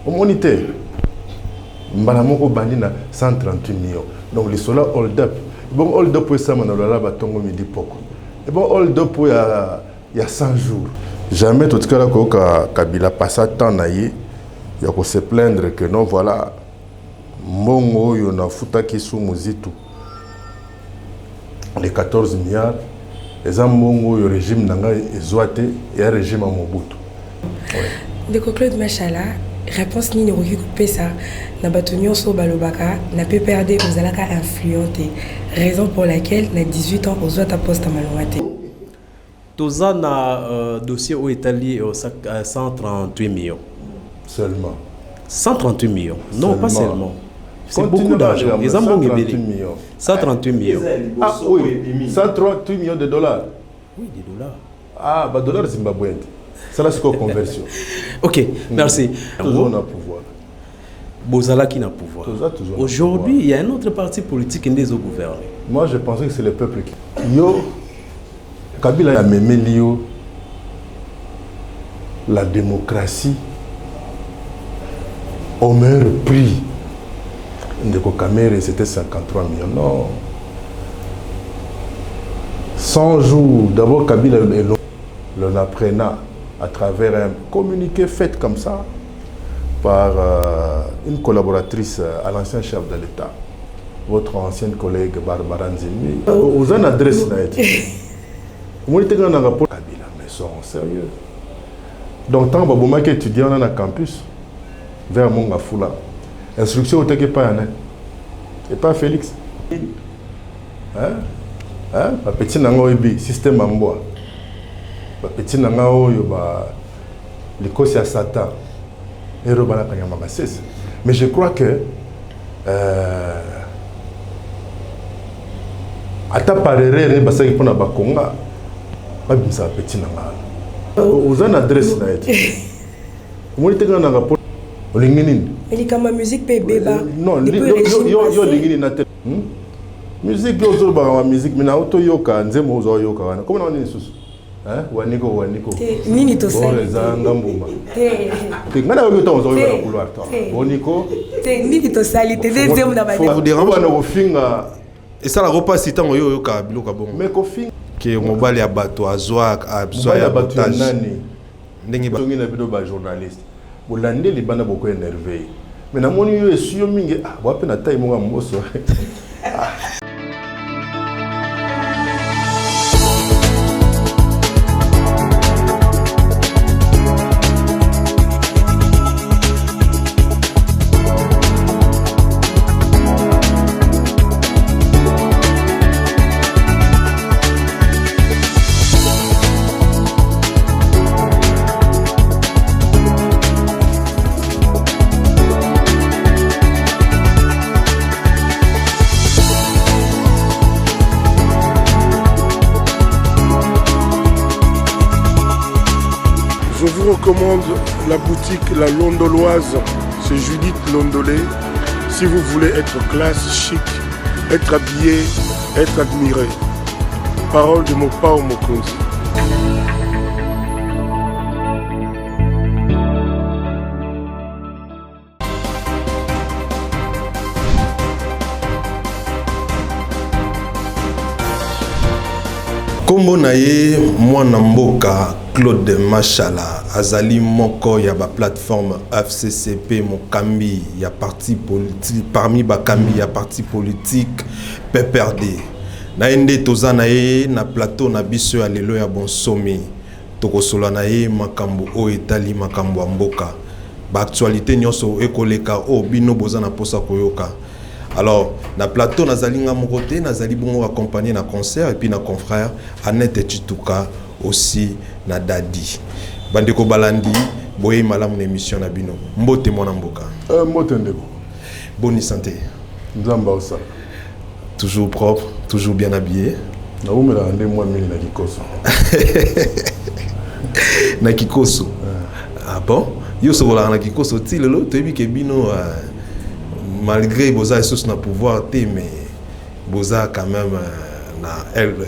Au moniteur. Mbalamoko bandi na 138 millions. Donc les soldats hold up. Bon hold up pour ça manalola batongo midi poko. Et bon hold up pour il y a 100 jours. Jamais tout cas là que Kabila passe temps naïe. Il y a qu'on se plaindre que non voilà mongo yo na futa ki sous muzitu. Les 14 milliards les mongo yo régime nanga ezoate et un régime à Mobutu. De Claude Machala réponse ni ne couper ça na batonyo so balobaka na PPRD aux alaka influenté raison pour laquelle na 18 ans aux autres poste à malwate toza na dossier au Italie 138 millions seulement 138 millions non seulement. Pas seulement c'est beaucoup d'argent les gens vont 138 millions ah oui 138 millions de dollars oui des dollars ah bah dollars zimbabwéens c'est la conversion. Ok, merci. Toujours on a pouvoir. Bozala qui n'a pouvoir. Aujourd'hui, il y a un autre parti politique qui est au gouvernement. Moi, je pensais que c'est le peuple qui. Yo, Kabila a même Lio, la démocratie au meilleur prix. Ndeko Kamere, c'était 53 millions. Non. 100 jours, d'abord Kabila l'on apprenait à travers un communiqué fait comme ça par une collaboratrice à l'ancien chef de l'État, votre ancienne collègue Barbara Nzimi. Vous avez une adresse là. Vous avez un rapport Kabila, mais sont sérieux. Donc, tant que vous étudiant dans un campus, vers Mongafula, instruction au pas et pas Félix. Hein? Petit nangoibi, système en bois. Petit nangao yoba l'écosse à Satan et robana kanyama cesse. Mais je crois que ata parere basa ki pona bakonga ba bimsa petit nangalo aux une adresse na été mo te ngana nga po olingini eli kama musique pe beba non yo lingini na te musique yo zo ba musique mina auto yoka nzemo zo yoka wana comment on est sous Waniko nini to sali zanga mbuma te ngana yo to zo yo couloir to boniko te nini to sali te deuxième na bande vous dérange na kofinga et ça la repasse itango yo ka biloka bon mais kofinga ke mobali ya bato azwa ya bato nani ndenge ba ngina bido ba journaliste bolande libana boko énervé mais na moni yo esio mingi ba pe na taille mo ga mboso. Je vous recommande la boutique La Londoloise, c'est Judith Londolé. Si vous voulez être classe, chic, être habillé, être admiré. Parole de Mopao Mokonzi. Kombo na ye mwana mboka Claude Machala azali moko ya ba plateforme FCCP mokambi ya parti politique parmi bakambi ya parti politique PPRD na ende toza na ye na plateau na biso ya lelo ya bonsomi tokosola na ye makambo o etali makambo ya mboka ba actualité nyonso ekoleka o bino boza na posa koyoka. Alors, na plateau, nazali nga mokote, nazali bongo accompagné na concert et puis na confrère Annette Chituka aussi na Dadi. Bandeko Balandi, boye malamu na émission na bino. Mbote mwana mboka. Mbote ndeko. Bonne santé. Nzamba osa. Toujours propre, toujours bien habillé. Na umela ande mwa mili na kikoso. Na kikoso. Ah bon? Yo so la na kikoso ti lelo toyebi ke bino malgré Boza et sous na pouvoir mais Boza quand même na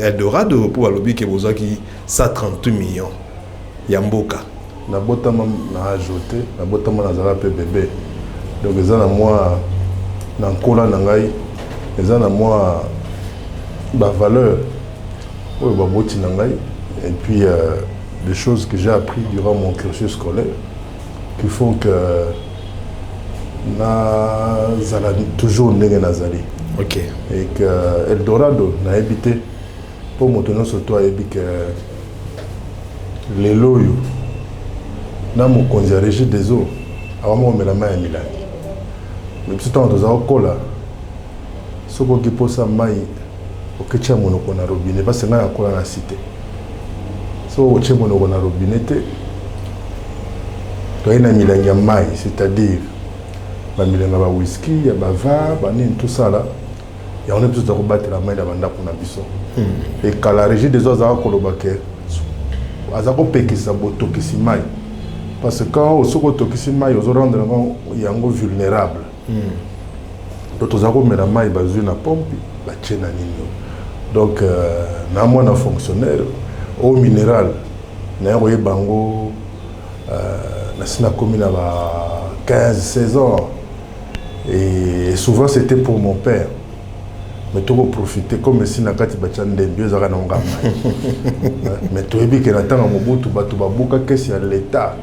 Eldorado pour lobby que Boza qui 138 millions Yamboka na botama na ajouté na botama na zala pe bébé donc eza na moi na nkola na ngai eza na moi ba valeur oyo baboti na ngai et puis des choses que j'ai appris durant mon cursus scolaire qui font que nazala toujours ndenge nazali. Ok. Et que Eldorado n'a habité pour monter surtout à que les loyaux n'a mon conduit régir des eaux avant moi mais la main à Milan. Mais tout temps dans un cola ce qui pose à maille au que tu as mon na robinet parce que là encore dans la cité. So au tu mon na robinet toi il a Milan ya maille c'est-à-dire ba Milan ba whisky ya ba vin ba ni tout ça là. Et on est tous dans battre la main de banda pour nabiso. Et quand la régie des autres a kolobake, azako pekisa boto kisimai. Parce que quand au soko to kisimai, aux rendre yango vulnérable. Donc aux ako mena mai bazu na pompe, ba tchena nino. Donc na moi na fonctionnaire au minéral, na yoye bango na sina commune à 15-16 ans. Et souvent c'était pour mon père. Mais tu peux profiter comme si na kati bachande bien zaka na ngama. Mais tu ebi que na tanga mobutu batu babuka kesi ya l'état.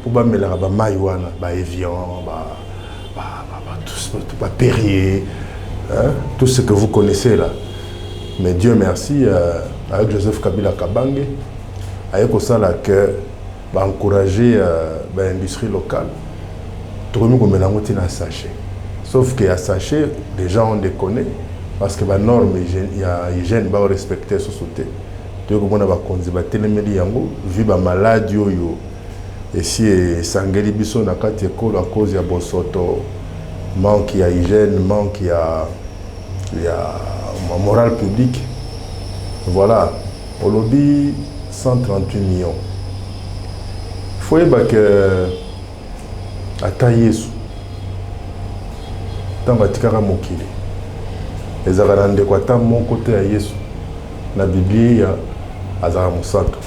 Pour ba mela ba maiwana, ba Evian, tout ba Perrier, hein, tout ce que vous connaissez là. Mais Dieu merci avec Joseph Kabila Kabange avec ça là que ba encourager l'industrie locale. Tu remets comme la moitié na sachet. Sauf que à sachet, les gens on déconne. Parce que les normes, il y a hygiène, il respecter la société. Tu vois, on a conservé les yango, vu la maladie, et si sangeli biso na kati école à cause de bosoto, manque il y a hygiène, manque il y a morale publique. Voilà, au lobby 138 millions. Il faut que à tailler sous. Tant que tu as mokili. Les Arabes de mon côté à Yesu. La Bible, Azara Mosanto.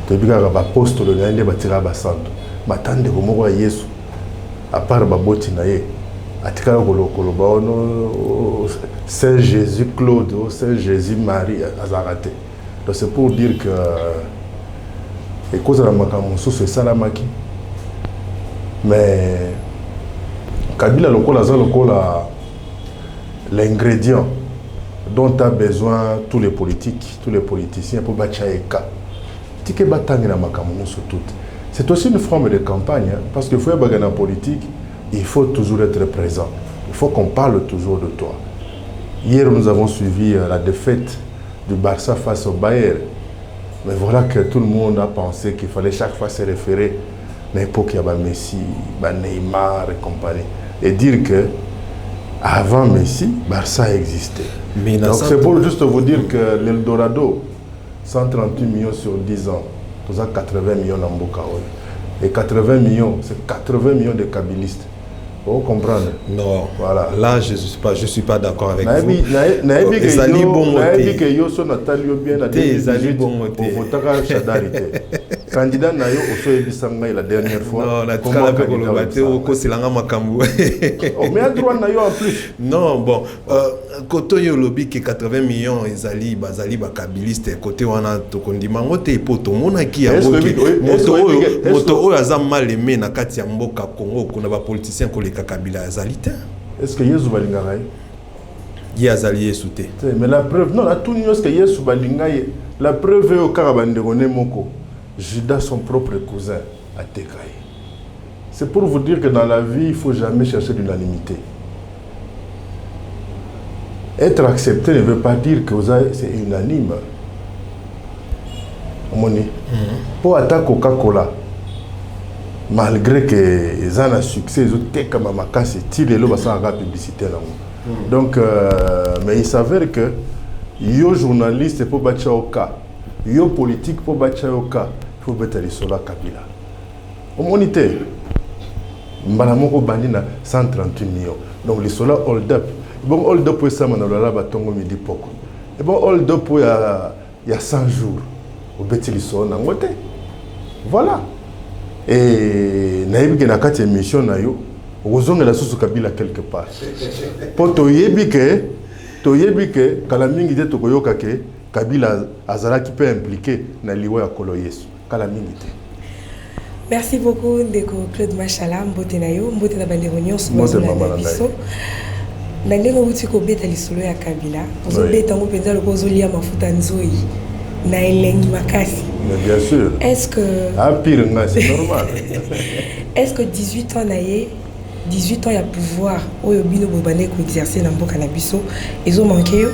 Tu as vu que l'apôtre de l'Inde batira Basanto. Matande comme à Yesu. À part Baboti Naye. Atika Kolo Saint Jésus Claude, Saint Jésus Marie Azarate. Donc c'est pour dire que et cause de la Makamonso c'est Salamaki. Mais Kabila lokola za lokola l'ingrédient dont a besoin tous les politiciens pour battre Eka. C'est aussi une forme de campagne, hein, parce qu'il faut être en politique, il faut toujours être présent. Il faut qu'on parle toujours de toi. Hier, nous avons suivi la défaite du Barça face au Bayern. Mais voilà que tout le monde a pensé qu'il fallait chaque fois se référer à l'époque il y avait Messi, Neymar et compagnie. Et dire que avant Messi, Barça existait. Donc c'est pour juste vous dire que l'Eldorado, 138 millions sur 10 ans, vous avez 80 millions en Bokaol. Et 80 millions, c'est 80 millions de kabilistes. Vous comprenez? Non. Voilà. Là, je ne suis pas d'accord avec vous. Ezali bongote. Que yo so Natalio bien à 2018 pour voter Chadarité. Candidat na yo oso ebisanga la dernière fois. Non, la trala pe kolobate oko silanga makambu. Oh, mais à droit na yo en plus. Non, bon, côté yo lobby que 80 millions ezali bazali ba kabiliste côté wana tokondima ngote poto mona ki ya moto oyo aza mal aimé na kati ya mboka Congo kuna ba politicien ko le Kabila azalite. Est-ce que Yesu balingarai? Yazali Yesute. Mais la preuve non, la tout est que Yesu balingaye. La preuve est au Karabande Moko. Judas, son propre cousin, a décaillé. C'est pour vous dire que dans la vie, il ne faut jamais chercher l'unanimité. Être accepté ne veut pas dire que c'est unanime. Pour attaquer Coca-Cola, malgré qu'ils ont un succès, ils ont été comme un macasse, ils ont une publicité. Donc, mais il s'avère que yo journaliste pour battre au cas, yo politique pour battre au cas. Il faut mettre les soldats Kabila. Au moniteur, Mbalamoko Bandina 138 millions. Donc les soldats hold up. Bon, hold up pour ça, Manalola Batongo Midi Poko. Et bon, hold up pour il y a 100 jours. Au Béti les soldats Nangote. Voilà. Et naïbi que na kati émission na yo, ozonga la sous Kabila quelque part. Pour toyebi que kala mingi te tokoyoka ke Kabila azala qui peut impliquer na liwa ya kolo Yesu. Kala mingi te. Merci beaucoup Ndeko Claude Machala, mbote na yo, mbote na bande nyonso mbote na biso. Na ndenge wuti ko beta lisolo ya Kabila, ozo beta ngo penza loko ozolia mafuta nzoi na elengi makasi. Mais bien sûr. Est-ce que pire c'est normal. Est-ce que 18 ans naie 18 ans il y a pouvoir oyo bino bobane ko exercer na mboka na biso ezo manqué yo?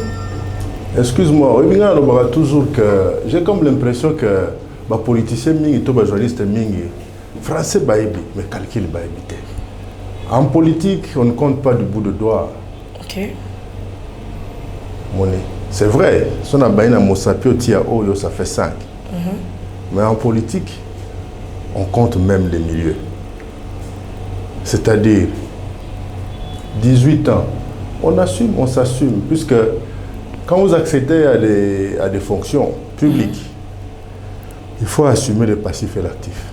Excuse-moi, oui bien on toujours que j'ai comme l'impression que ba politicien mingi to ba journaliste mingi français baïbi mais calcul baïbi te. En politique, on ne compte pas du bout de doigt. OK. Monnaie. C'est vrai, si on a baïna Mosapio tia oyo ça fait 5. Mais en politique, on compte même les milieux. C'est-à-dire 18 ans, on assume, on s'assume puisque quand vous accédez à des fonctions publiques, il faut assumer le passif et l'actif.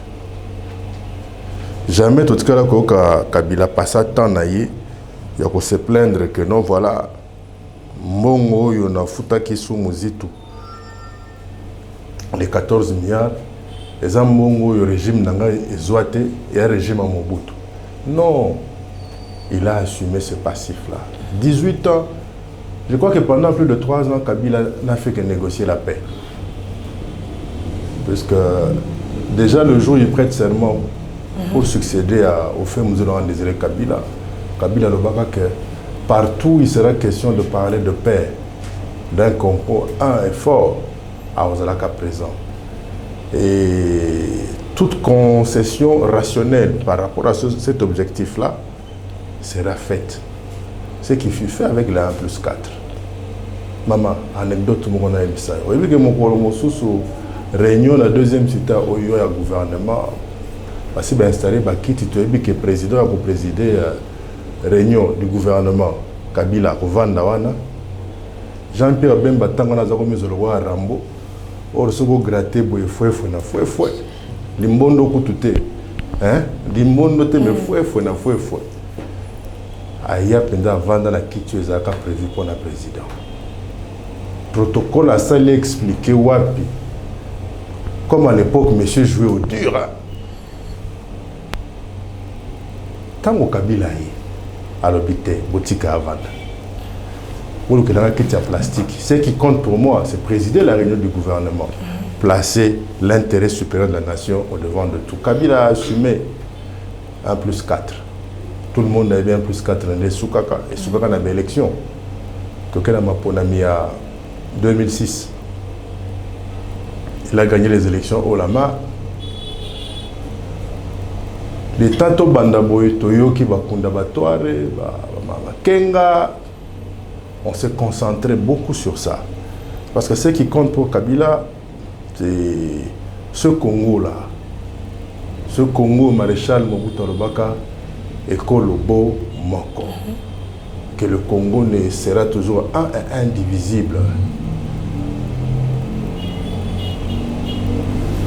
Jamais tout cas là que Kabila passe tant naïe, il y a se plaindre que non voilà mongo yo na futa ki sous muzitu les 14 milliards les mongo yo régime nanga ezoate et un régime à Mobutu. Non, il a assumé ce passif là. 18 ans. Je crois que pendant plus de 3 ans Kabila n'a fait que négocier la paix. Parce que déjà le jour où il prête serment pour succéder au fait Mouzoulan Désiré Kabila, Kabila le baka que partout il sera question de parler de paix, d'un complot, un effort à Ozalaka présent. Et toute concession rationnelle par rapport à cet objectif-là sera faite. Ce qui fut fait avec la 1+4. Maman, anecdote, tout le monde a dit ça. Vous voyez que mon réunion, la deuxième cité au gouvernement, parce que installé le président a présidé réunion du gouvernement Kabila au Vandawana. Jean-Pierre Bemba Tangana Zakomi Zoloa Rambo. Or ce que gratter boy fouet. Limbondo kutute. Hein? Limbondo te me fouet. Aya penda vanda la kitu ezaka prévu pour la président. Protocole à ça l'expliquer wapi. Comme à l'époque monsieur jouait au dur. Tango Kabila à l'hôpital, boutique à vendre. Pour le Kétia plastique, ce qui compte pour moi, c'est présider la réunion du gouvernement, placer l'intérêt supérieur de la nation au devant de tout. Kabila a assumé 1+4. Tout le monde avait 1+4 dans les Soukaka. Et Soukaka n'a pas d'élection. Tokena Maponami en 2006. Il a gagné les élections au Lama. Les Tato Bandaboy, Toyoki, Bakunda Batware, Kenga, on s'est concentré beaucoup sur ça. Parce que ce qui compte pour Kabila, c'est ce Congo-là. Ce Congo, maréchal Mobutu Lobaka, et Kolobo Moko. Que le Congo ne sera toujours un et indivisible.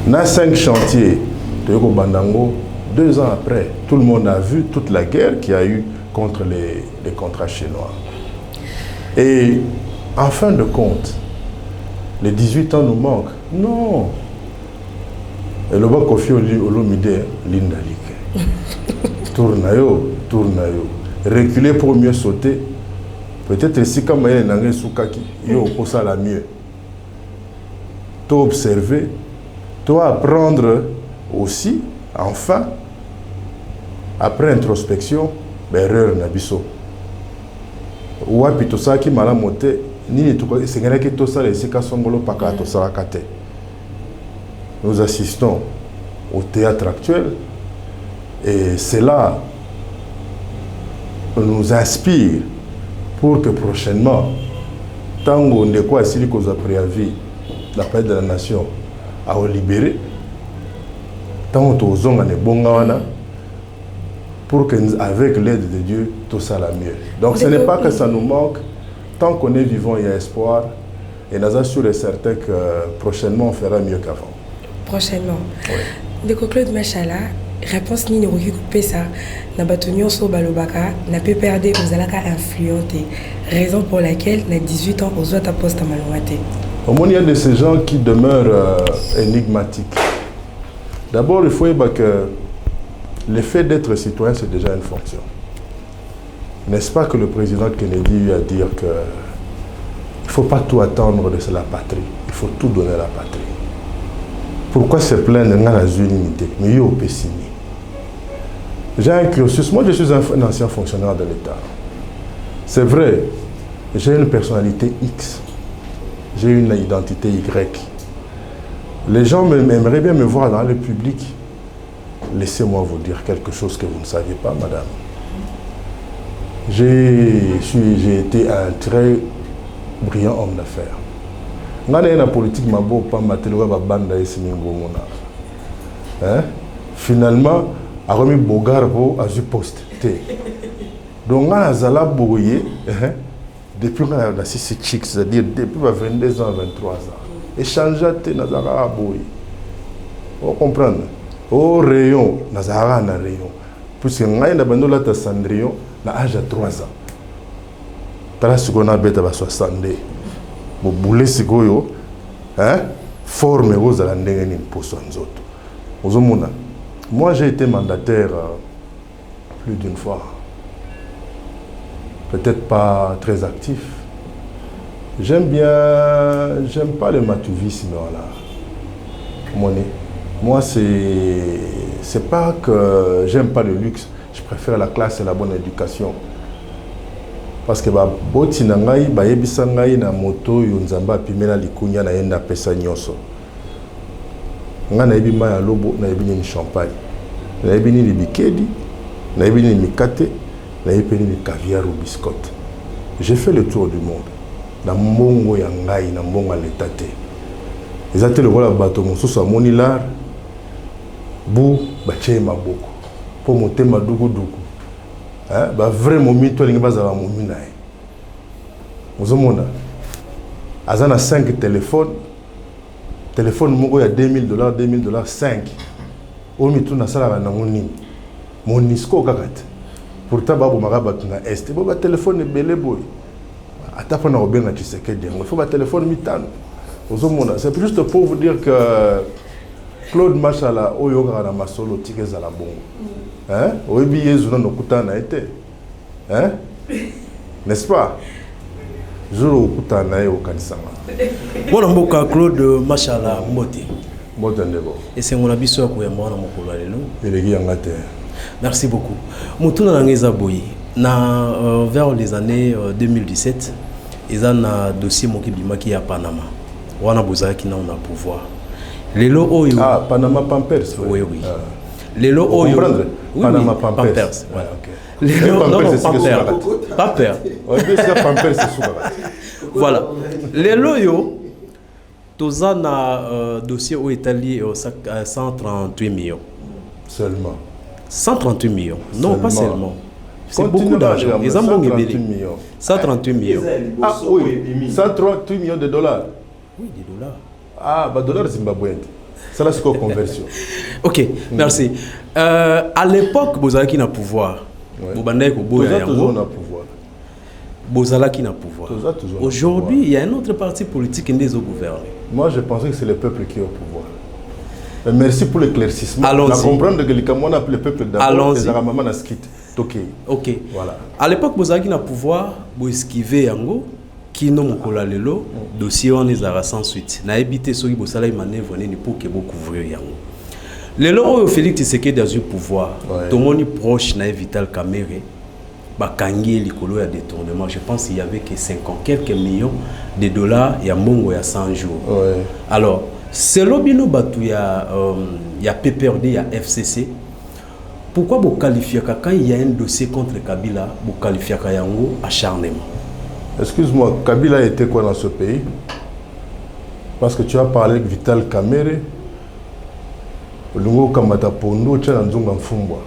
Dans 5 chantiers, Toyoko Bandango, 2 ans après, tout le monde a vu toute la guerre qu'il y a eu contre les contrats chinois. Et en fin de compte, les 18 ans nous manquent. Non. Et le bas Kofi Olomide, Lindalike. Tournayo. Reculer pour mieux sauter. Peut-être si comme il y a un soukaki, il y a ça la mieux. Tout observer, tout apprendre aussi, enfin, après introspection, erreur nabiso. Ou puis tout ça qui m'a monté, ni tout c'est que tout ça les sika songolo paka tout ça kate. Nous assistons au théâtre actuel et cela nous inspire pour que prochainement, tant qu'on est quoi si qu'on a préavis la paix de la nation à libérer, tant qu'on est bon pour qu'avec l'aide de Dieu, tout ça la mieux. Donc ce n'est pas que ça nous manque, tant qu'on est vivant, il y a espoir, et nous assurons et certain que prochainement on fera mieux qu'avant. Prochainement. Oui. Ndeko Claude Machala, réponse ni Roki coupé ça. Na batonyo so balobaka, na PPRD aux alaka influenté. Raison pour laquelle, na 18 ans, aux autres postes à Malouate. Au moins, il y a de ces gens qui demeurent énigmatiques. D'abord, il faut dire que le fait d'être citoyen, c'est déjà une fonction. N'est-ce pas que le président Kennedy a dit qu'il ne faut pas tout attendre de la patrie, il faut tout donner à la patrie. Pourquoi se plaindre de la unité? Mais il y a pessimiste. J'ai un cursus, moi je suis un ancien fonctionnaire de l'État. C'est vrai, j'ai une personnalité X, j'ai une identité Y. Les gens aimeraient bien me voir dans le public. Laissez-moi vous dire quelque chose que vous ne saviez pas, madame. J'ai été un très brillant homme d'affaires. Dans la politique, finalement, a remis Bogarbo à ce poste. Donc, on a depuis qu'on a ces chicks, c'est-à-dire depuis 22 ans, 23 ans. Échanger, Nazara Boy. Vous comprenez? Au rayon, Nazara na rayon. Puisque nous avons la Cendrillon, à l'âge de 3 ans. Tala Sugona Beta va 60 ans. Vous boulez Sigoyo, forme aux Alandengani pour son autres. Moi, j'ai été mandataire plus d'une fois. Peut-être pas très actif. J'aime pas le matuvisme, voilà. Moi, c'est pas que j'aime pas le luxe, je préfère la classe et la bonne éducation. Parce que boti na ngai ba yebisa ngai na moto yo nzamba pimela likunya na yenda pesa nyoso. Nga na yebi ma lobo na yebi ni champagne. Na yebi ni bikedi, na yebi ni mikate, na yebi ni caviar ou biscotte. J'ai fait le tour du monde. Na mbongo ya ngai na mbongo ya l'état te. Ezate le voilà bato mosusu amoni lar bu bache maboko. Po motema dugu dugu. Bah vraiment mito lingi bazala momina e. Mozomona. Azana 5 téléphones. Téléphone moko ya $2000, $2000, 5. O mito na sala na ngoni. Monisco kakate. Pourtant babo makabatu na est. Bo ba téléphone belé boy. Atapa na obenga Tshisekedi. Il faut ba téléphone mitano. Mozomona. C'est juste pour vous dire que Claude Machala oyo kana masolo tikeza la bongo. Oyebi yezu na nokutana été. N'est-ce pas? Jour okutana e okanisanga. Bona mboka Claude Machala mbote. Mbote ndebo. Et c'est mon abiso ya koyamba na mokolo lelo. Eleki yanga te. Merci beaucoup. Mutuna na ngeza boyi. Na vers les années 2017, ils ont un dossier moki bimaki ya Panama. Wana bozaki na on a pouvoir. Lelo oyo. Ah, Panama Pampers. Oui, oui. Lelo oyo. Oui, Panama Pampers. Voilà. Lelo non Pampers. Voilà. Lelo yo toza na dossier au Italie 138 millions. Seulement. 138 millions. Non, pas seulement. C'est beaucoup d'argent. Ils ont 138 millions. Ah oui, 138 millions de dollars. Oui, des dollars. Ah, bah dollars zimbabwéens. Ça là c'est quoi conversion? Ok, merci. À l'époque, Bozalaki n'a pouvoir. Bozalaki n'a pouvoir. Aujourd'hui, il y a un autre parti politique qui est au gouvernement. Moi, je pensais que c'est le peuple qui est au pouvoir. Merci pour l'éclaircissement. Allons-y. On comprend que le peuple d'abord, les Aramama n'a skit. Ok. Voilà. À l'époque, Bozalaki n'a pouvoir, vous esquivez Yango. Qui n'a pas lelo dossier on est à sans suite na évité ceux qui bosala manœuvre ni pour que beaucoup couvrir yango lelo oyo Félix Tshisekedi dans un pouvoir tout le monde proche na Vital Kamerhe ba kangi likolo ya détournement je pense qu'il y avait que 50 quelques millions de dollars ya mongo ya 100 jours alors selon bino batu ya PPRD ya FCC pourquoi vous qualifiez quand il y a un dossier contre Kabila vous qualifiez yango acharnement? Excuse-moi, Kabila était quoi dans ce pays? Parce que tu as parlé de Vital Kamerhe, Lungo Kamata Pondo, Tchalanzunga Mfumbwa.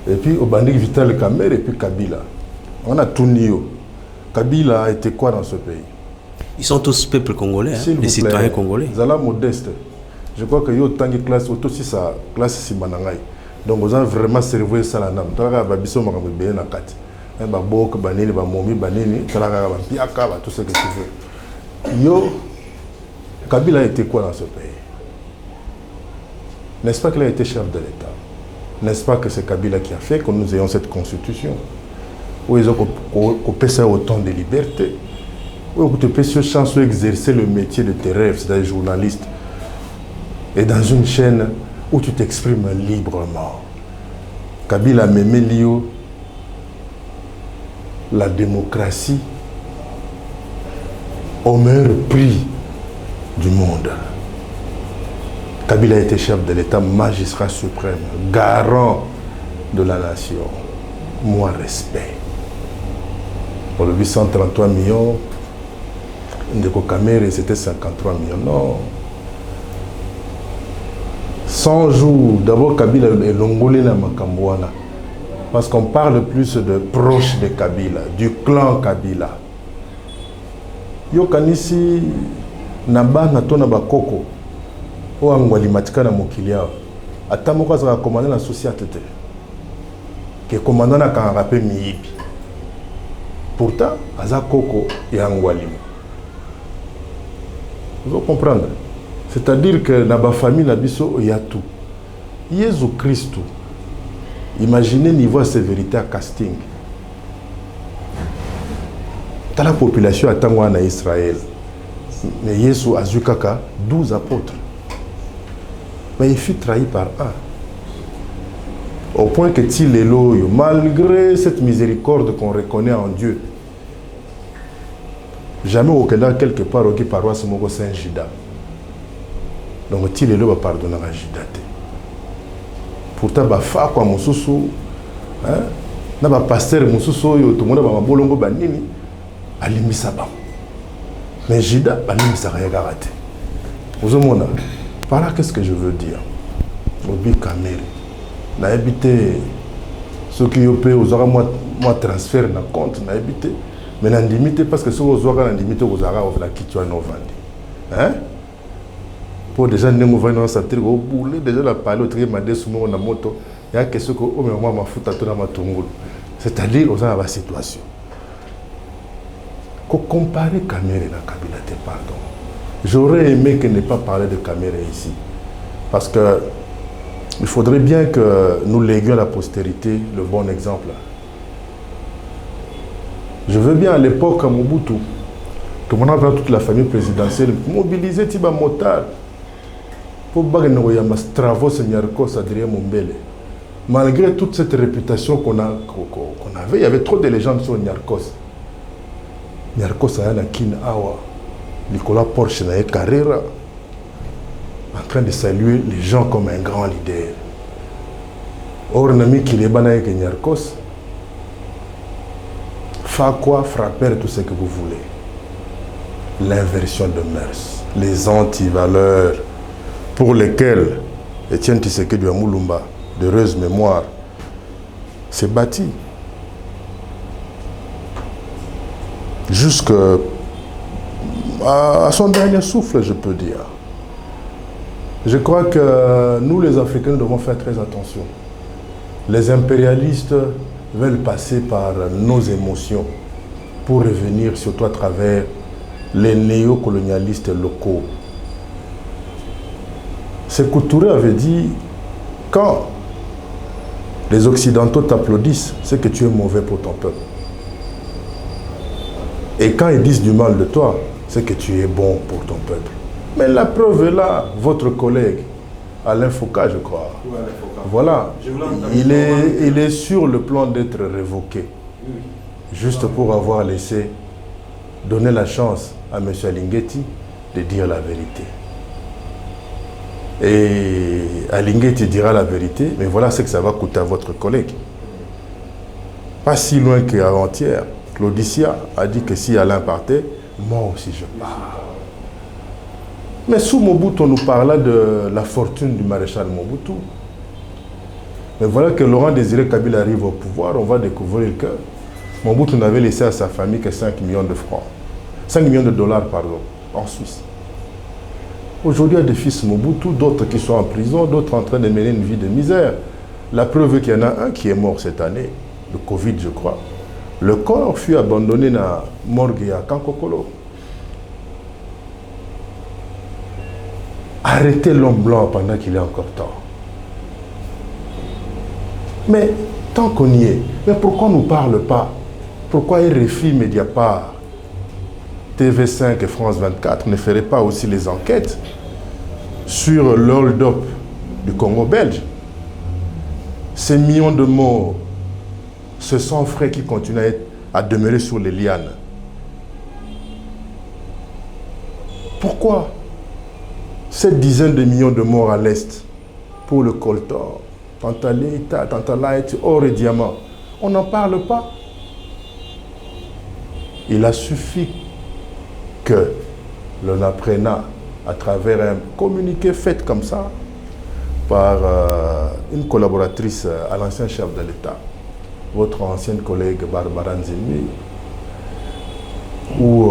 Et puis au bandit Vital Kamerhe et puis Kabila. On a tout nié. Kabila était quoi dans ce pays? Ils sont tous peuple congolais, les citoyens congolais. Zala modeste. Je crois que yo tangi classe auto si sa classe simanangai. Donc vous avez vraiment servi ça la nam. Tala ba biso makambo be na kati. Ba bok ba nini ba momi ba nini tala ba piaka ba tout ce que tu veux. Yo Kabila a été quoi dans ce pays? N'est-ce pas qu'il a été chef de l'État? N'est-ce pas que c'est Kabila qui a fait que nous ayons cette constitution? Où ils ont coupé autant de liberté? Où tu peux cette chance d'exercer le métier de tes rêves, c'est-à-dire journaliste, et dans une chaîne où tu t'exprimes librement. Kabila a même lié la démocratie au meilleur prix du monde. Kabila a été chef de l'État, magistrat suprême, garant de la nation. Moi, respect. Pour le 833 millions, Ndeko Kamere, c'était 53 millions. Non. 100 jours, d'abord Kabila est longolé na Makambouana. Parce qu'on parle plus de proches de Kabila, du clan Kabila. Yo kanisi naba na tona bakoko. O angwali matika na mokiliao. Ata moko azaka commandant la société te. Ke commandant na kan rappel miyibi. Pourtant, aza koko et angwali. Vous comprenez? C'est-à-dire que dans la famille, il y a tout. Jésus-Christ, imaginez le niveau de sévérité à casting. Dans la population en Israël, mais Jésus a eu 12 apôtres. Mais il fut trahi par un. Au point que malgré cette miséricorde qu'on reconnaît en Dieu, jamais aucun quelque part au paroisse Saint-Judas. Donc, il est là pour pardonner à Jidate. Pourtant, il faut que Moussoussou, il pasteur Moussoussou, tout le monde a bolongo banini, alimisaba. Mais Jida, alimisaba yagarate. Vous avez par là, qu'est-ce que je veux dire? Obi Kamere, n'a habité ceux qui ont payé aux aura moi transfert na compte, n'a habité. Mais n'a limité parce que ceux qui ont limité aux aura on la quitte no vendre. Hein? Pour déjà ne mouvement dans sa tête au boulot déjà la parole au très madé sous mon moto il y a quelque chose que au moment ma fout à tout dans ma tongolo. C'est-à-dire aux la situation. Qu'on compare Kamere et la Kabila, pardon. J'aurais aimé qu'il n'ait pas parlé de Kamere ici. Parce que il faudrait bien que nous léguions à la postérité le bon exemple. Je veux bien à l'époque à Mobutu, tout le monde avait toute la famille présidentielle mobiliser Tiba Motard pour baguer Stravos Nyarkos Adrien Mumbele. Malgré toute cette réputation qu'on avait, il y avait trop de légendes sur Nyarkos. Nyarkos a un kin awa. Nicolas Porsche et Carrera en train de saluer les gens comme un grand leader. Or, nami qui est banal avec Nyarkos, fa quoi frapper tout ce que vous voulez. L'inversion de mœurs, les antivaleurs pour lesquelles Étienne Tshisekedi de Moulumba, d'heureuse mémoire, s'est bâti. Jusqu'à son dernier souffle, je peux dire. Je crois que nous, les Africains, devons faire très attention. Les impérialistes veulent passer par nos émotions pour revenir surtout à travers les néocolonialistes locaux. Sékou Touré avait dit, quand les Occidentaux t'applaudissent, c'est que tu es mauvais pour ton peuple. Et quand ils disent du mal de toi, c'est que tu es bon pour ton peuple. Mais la preuve est là, votre collègue, Alain Foucault, je crois. Oui, Alain Foucault. Voilà, il est sur le plan d'être révoqué. Oui. Juste pour avoir laissé donner la chance à M. Alinguetti de dire la vérité. Et Alinguetti dira la vérité, mais voilà ce que ça va coûter à votre collègue. Pas si loin qu'avant-hier, Claudicia a dit que si Alain partait, moi aussi je pars. Mais sous Mobutu, on nous parla de la fortune du maréchal Mobutu. Mais voilà que Laurent Désiré Kabila arrive au pouvoir, on va découvrir que Mobutu n'avait laissé à sa famille que 5 millions de francs. 5 millions de dollars, pardon, en Suisse. Aujourd'hui, il y a des fils Mobutu, d'autres qui sont en prison, d'autres en train de mener une vie de misère. La preuve qu'il y en a un qui est mort cette année, le Covid, je crois. Le corps fut abandonné dans la morgue à Kankokolo. Arrêtez l'homme blanc pendant qu'il est encore temps. Mais tant qu'on y est, mais pourquoi on ne nous parle pas? Pourquoi RFI, Mediapart, TV5 et France 24 ne feraient pas aussi les enquêtes sur l'hold-up du Congo belge? Ces millions de morts, ce sang frais qui continuent à demeurer sur les lianes. Pourquoi cette dizaine de millions de morts à l'Est pour le coltan, Tantalita, Tantalite, or et diamant? On n'en parle pas. Il a suffi que le NAPRENA, à travers un communiqué fait comme ça, par une collaboratrice à l'ancien chef de l'État, votre ancienne collègue Barbara Nzimi, où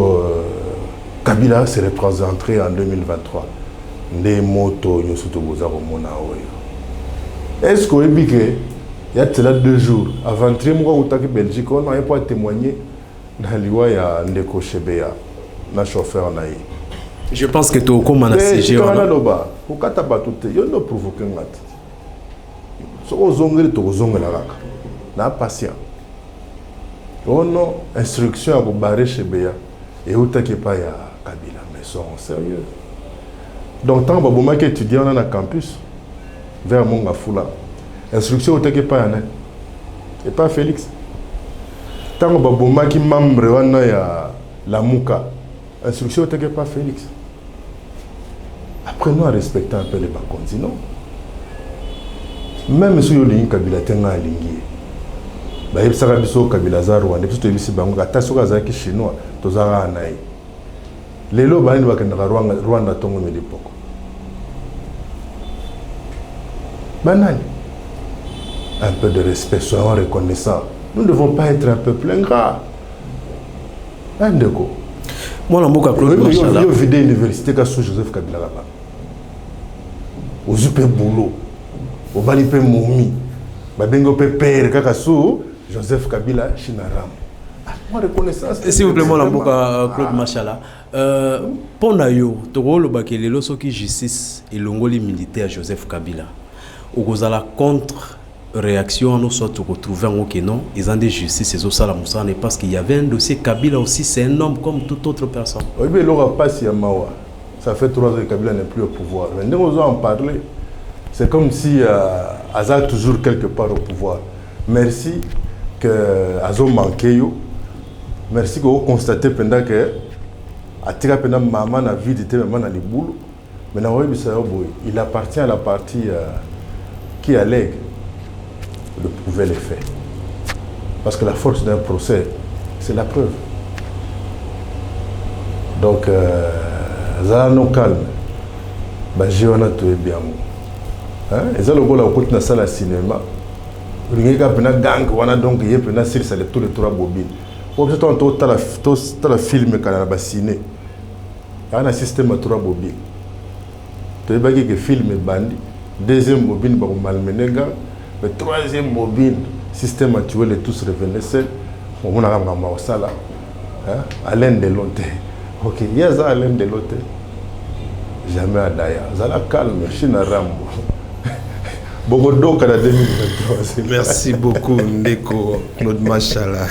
Kabila se représenterait en 2023. Est-ce qu'on dit qu'il y a 2 jours, avant de rentrer en Belgique, on n'a pas témoigné dans l'Iwa ya Ndeko Chebea, na chauffeur naï. Je pense que tu as comme un CG. Pourquoi tu n'as pas tout fait? Il y a une provocation. Si tu as un patient, on a instruction à vous barrer chez Béa et où tu n'as pas Kabila. Mais ils sont sérieux. Donc, tant que tu étudies dans le campus, vers Mongafula, instruction où tu n'as pas et pas Félix. Tant que tu es membre de la Mouka, instruction où tu n'as pas Félix. Apprenons à respecter un peu les Bakonzi, non? Même si vous avez Kabila tenga alingi, bah il sera biso Kabila za Rwanda, puis tu es ici bango, atasoka za ki chinois, tozara anaï. Les lots bani bakenda Rwanda tongo melipoko. Banani. Un peu de respect, soyons reconnaissants. Nous ne devons pas être un peuple ingrat. Ndeko. Moi, la Mouka Claude Machala. Il y a vidé l'université sous Joseph Kabila là-bas. Au Zupe Boulot, au Balipe Moumi, Babengo Pépère, Kakassou, Joseph Kabila, Chinaram. Moi, reconnaissance. S'il vous plaît, moi, la Mouka Claude Machala. Pendant yo, Toro le Bakelelo, ce qui justice et l'ongoli militaire Joseph Kabila. Au Gozala contre réaction, nous sommes retrouvés en non, ils ont des justices, et ça, parce qu'il y avait un dossier Kabila aussi, c'est un homme comme toute autre personne. Oui, mais il n'aura pas si Yamawa. Ça fait 3 ans que Kabila n'est plus au pouvoir. Maintenant, on va en parler. C'est comme si Azal toujours quelque part au pouvoir. Merci que Azal manqué. Merci que vous constatez pendant que Atira pendant maman a vu de maman dans les boules. Maintenant, il appartient à la partie qui allègue de prouver les faits. Parce que la force d'un procès, c'est la preuve. Donc, ça nous calme. J'ai un autre bien. Et ça, le gars, on a ça le cinéma. Il y a un gang, on a donc il y a série ça tous les 3 bobines. Pour que tu aies un film qui a ciné. Il y a un système de 3 bobines. Tu as un film bandit. 2e bobine pour malmener gang. Le 3e bobine, système à tuer les tous revenus seuls. On a un ça là. Alain de l'autre. Ok, il y a ça Alain de l'autre. Jamais à Daya. Ça la calme, China Rambo. Bogodo Kana 2023. Merci beaucoup, Ndeko Claude Machala.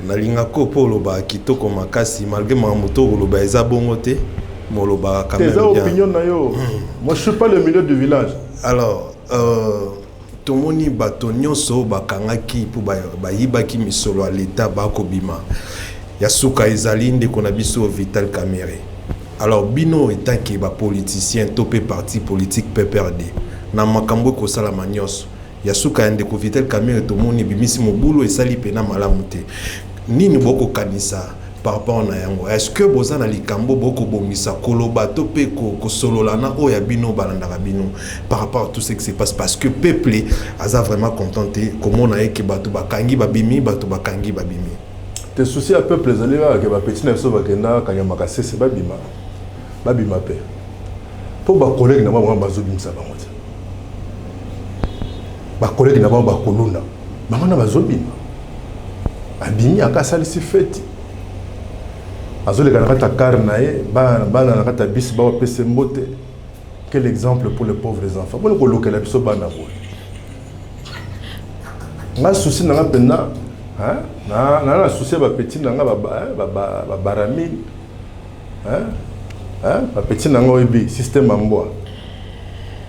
Nalinga kopo loba kitoko makasi malgré mamuto loba eza bongote moloba quand même. Tes opinions na yo. Moi je suis pas le milieu du village. Alors tomoni bato nyonso bakangaki pour bayibaki misolo à l'état bakobima. Yasuka ezali ndeko na biso Vital Kamerhe. Alors bino étant que ba politicien topé parti politique PPRD. Na makambo ko sala manyoso. Yasuka ndeko Vital Kamerhe tomoni bimisi mobulo esali pena malamu te. Nini boko kanisa par rapport na yango? Est-ce que bozana likambo boko bomisa koloba topé ko solola na oya bino balandaka bino par rapport à tout ce qui se passe parce que peuple aza vraiment contenté comment na yeke bato bakangi babimi bato bakangi babimi. Tes soucis à peuple les allez que ba petit na so bakena kanya makase c'est babima. babima pe po ba collègue na bango bazobimisa bango te ba collègue na bango bakoluna bango na bazobima abimi akasalisi feti azoleka na kata car na ye bana na kata bis ba pese mbote. Quel exemple pour les pauvres enfants. Bon ko lokela biso bana bo nga souci na nga pena hein na souci ba petit na nga ba baramine ba petit na nga oyebi système amboa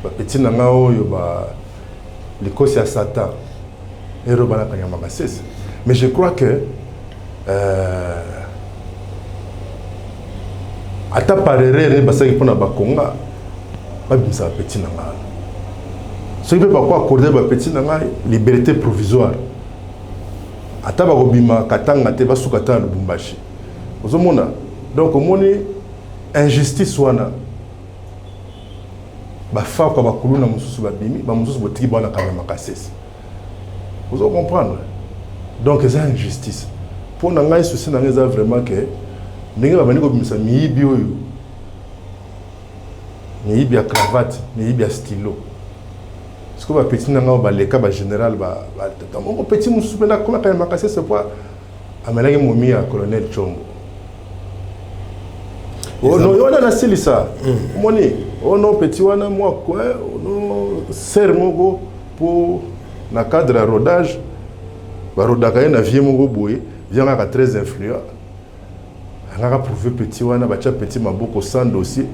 ba petit na nga oyo ba likosi ya Satan ero bana kanyama kasese. Mais je crois que ata parerere basaki pona bakonga babimisa ba petit na nga ce qui peut pas accorder ba petit na nga liberté provisoire ata ba kobima katanga te basuka ta Lubumbashi ozomona. Donc omoni injustice wana ba fa kwa bakuluna mususu babimi ba mususu botiki bana kanyama kasese vous comprendre. Donc c'est injustice pour na ngai souci na ngai za vraiment que ndenge babandi kobimisa miyibi oyo miyibi ya cravate miyibi ya stylo parce que ba petit na nga ba leka ba général ba mon petit mususu pena koma kanyama kasese pour amelaki momi ya colonel Chombo. Oh non, on a la silisa. Moni, oh non petit wana moi quoi, non serre mogo pour na cadre à rodage. Ba rodaka na vie mogo boye, vient à très influent. On a prouvé petit wana ba cha petit maboko sans dossier.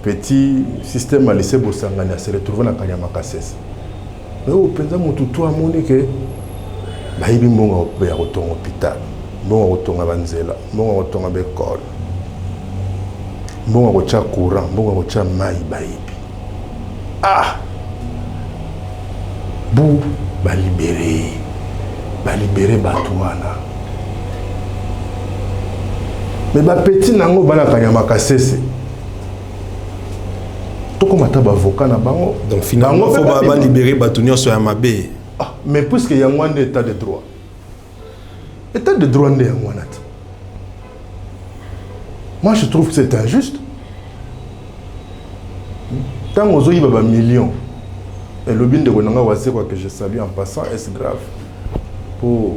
Petit système à lycée Bosangana se retrouve na kanyama kasese. Mais au penza mututu amoni que ba ibi mbonga ya kotonga hôpital. Mbonga kotonga banzela, mbonga kotonga bekole. Mbonga kocha courant, mbonga kocha mai baibi. Ah! Bu ba libérer Batouana. Mais ba petit nango bana kanyama kasese. Toko mata ba avocat na bango. Donc finalement faut ba libérer Batounia sur Yamabé. Ah, mais puisque y a un état de droit. État de droit n'est pas. Moi je trouve que c'est injuste. Tant aux autres, il y a millions. Et le bien de quoi que je salue en passant, est grave pour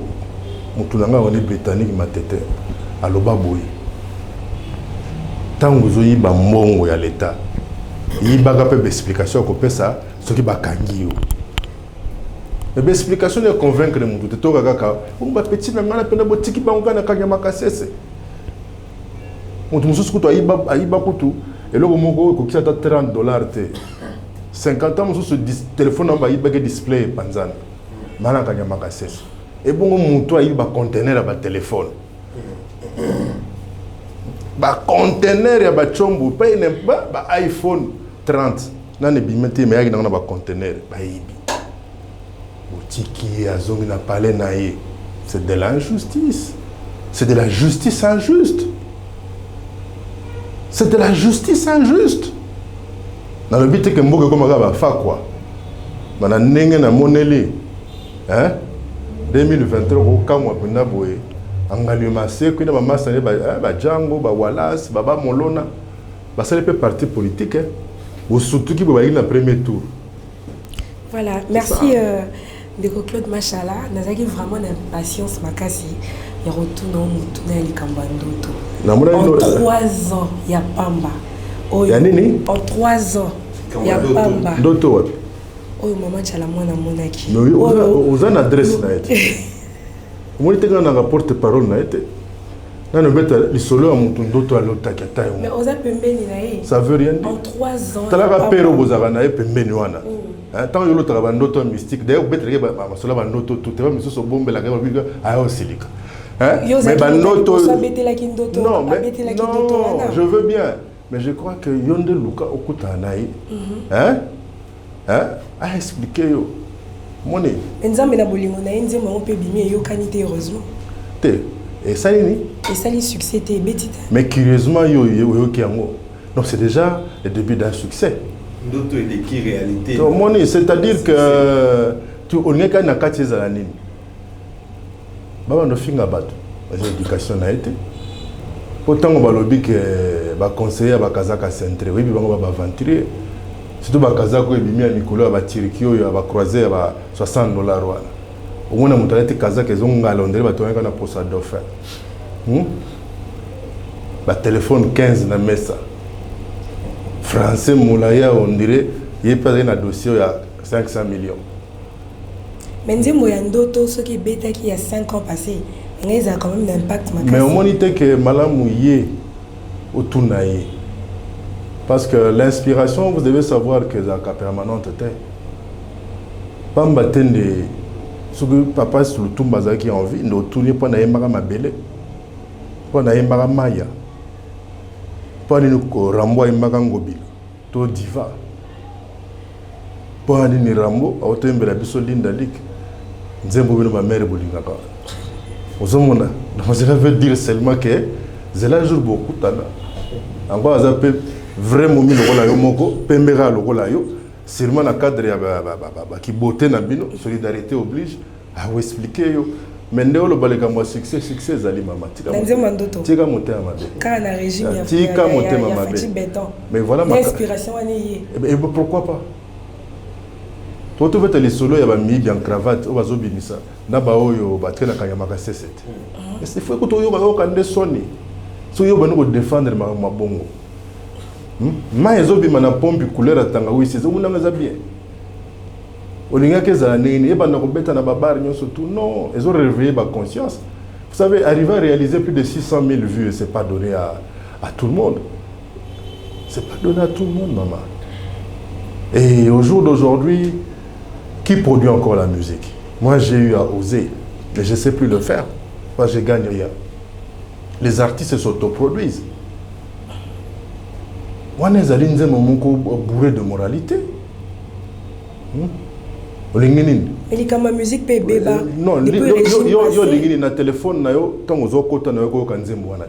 Moutoulanga, on est britannique, ma tête à l'Obaboui. Tant aux autres, il y a mongo à l'État. Il y a des explications que ça, ce qui va kangi. Mais l'explication est convaincre les gens. Tu as on va petit na ngana pena botiki bango na kanyama kasese. Mutu mususu kutu aiba kutu eloko moko kokisa ta $30 te. 50 ans mususu téléphone namba aiba ke display panzana. Mana kanyama kasese. Et bongo mutu aiba conteneur ba téléphone. Ba conteneur ya ba chombo pa ine ba iPhone 30 na ne bimete me yaki na ba conteneur ba ibi. Botiki azongi na palais na ye. C'est de l'injustice. C'est de la justice injuste. C'est de la justice injuste. Dans le but que Mboka comme va faire quoi? Dans n'enge na moneli, hein? 2023 au kamwa pena boye. Angali masé que na mama sane ba Django, ba Wallace, baba Molona. Ba ça peut parti politique hein. Ou surtout qui va y na premier tour. Voilà, merci Ndeko Claude Machala, nazaki vraiment d'impatience makasi. Il retourne au Moutouna et Kambandoto. En 3 ans, il y a Pamba. En 3 ans, il y a Pamba. Doto. Oh, maman, tu as la moine à Monaki. Mais vous avez une adresse. Vous avez un porte-parole. Vous avez un solo à Moutoundoto à l'Otakata. Mais vous avez un ça veut rien dire. En 3 ans. Tu as un père vous avez un pembénuana. Tant que l'autre a un auto mystique, d'ailleurs, vous avez un auto tout. Vous avez un bombe la guerre à Osilica. Hein? Mais non, je veux bien. Mais je crois que Yonde Luka Okutanaï a expliqué. Moni. Et ça les succès t'es bêtise. Mais curieusement, non, c'est déjà le début d'un succès. D'autres qui réalité. Moni, c'est-à-dire que tu on est qu'à na quartier à la ligne. Baba no finga bato. L'éducation a été. Pourtant, on va lobby que les conseillers va Kazaka centré. Oui, on va aventurer. Surtout les Kazako et Bimia Nicolas va tirer qui va croiser va $60. Au moins, on a été Kazak et on a l'ondré va tourner quand on a posé d'offre. Le téléphone 15 na mesa. Français Moulaya on dirait il est pas un dossier il y a 500 millions. Mais Nzembo Yandoto ceux qui bêta qui il y a 5 ans passés. Mais a quand même un impact. Mais au moins, il que Malamou y au Tounaï. Parce que l'inspiration, vous devez savoir que c'est permanente. Pas m'attendre ce que papa sur le tout bazar qui a envie, nous tourner pour n'aller pas ma belle, pour n'aller pas Maya, pour aller nous rambo et magangobil, tout diva, pour aller nous rambo, à autant de la bisoline d'Alik, nous avons ma mère boulingaka. Aux hommes, je veux dire seulement que c'est là jour beaucoup de temps. Encore ça peut vraiment mis le rôle à Yomoko, Pembera le rôle à Yo, seulement dans le cadre qui beauté na bino, solidarité oblige à vous expliquer yo. Mais ndeo le balé comme succès zali mama. Tika monter à ma belle. Quand on a régime, tika monter ma belle. Mais voilà ma inspiration on est. Et pourquoi pas? Toi tu veux te les solo ya ba mi bien cravate, o bazo binisa. Na ba oyo ba traîner kanyamaka C7. Et c'est faut que to yo ba yo kande soni. So yo ba no défendre ma bongo. Ma ezobi mana pompe couleur atanga oui c'est on nga za bien. Olinga ke za nini e ba na ko beta na babar nyonso tout non, ils ont réveillé ma conscience. Vous savez arriver à réaliser plus de 600 000 vues, c'est pas donné à tout le monde. C'est pas donné à tout le monde maman. Et au jour d'aujourd'hui, qui produit encore la musique? Moi, j'ai eu à oser, mais je ne sais plus le faire. Moi, je gagne rien. Les artistes s'autoproduisent. Moi, je suis bourré de moralité. Mais la musique peut béba. Non, yo na téléphone na yo tant aux okota na yo ko kanzembo wana.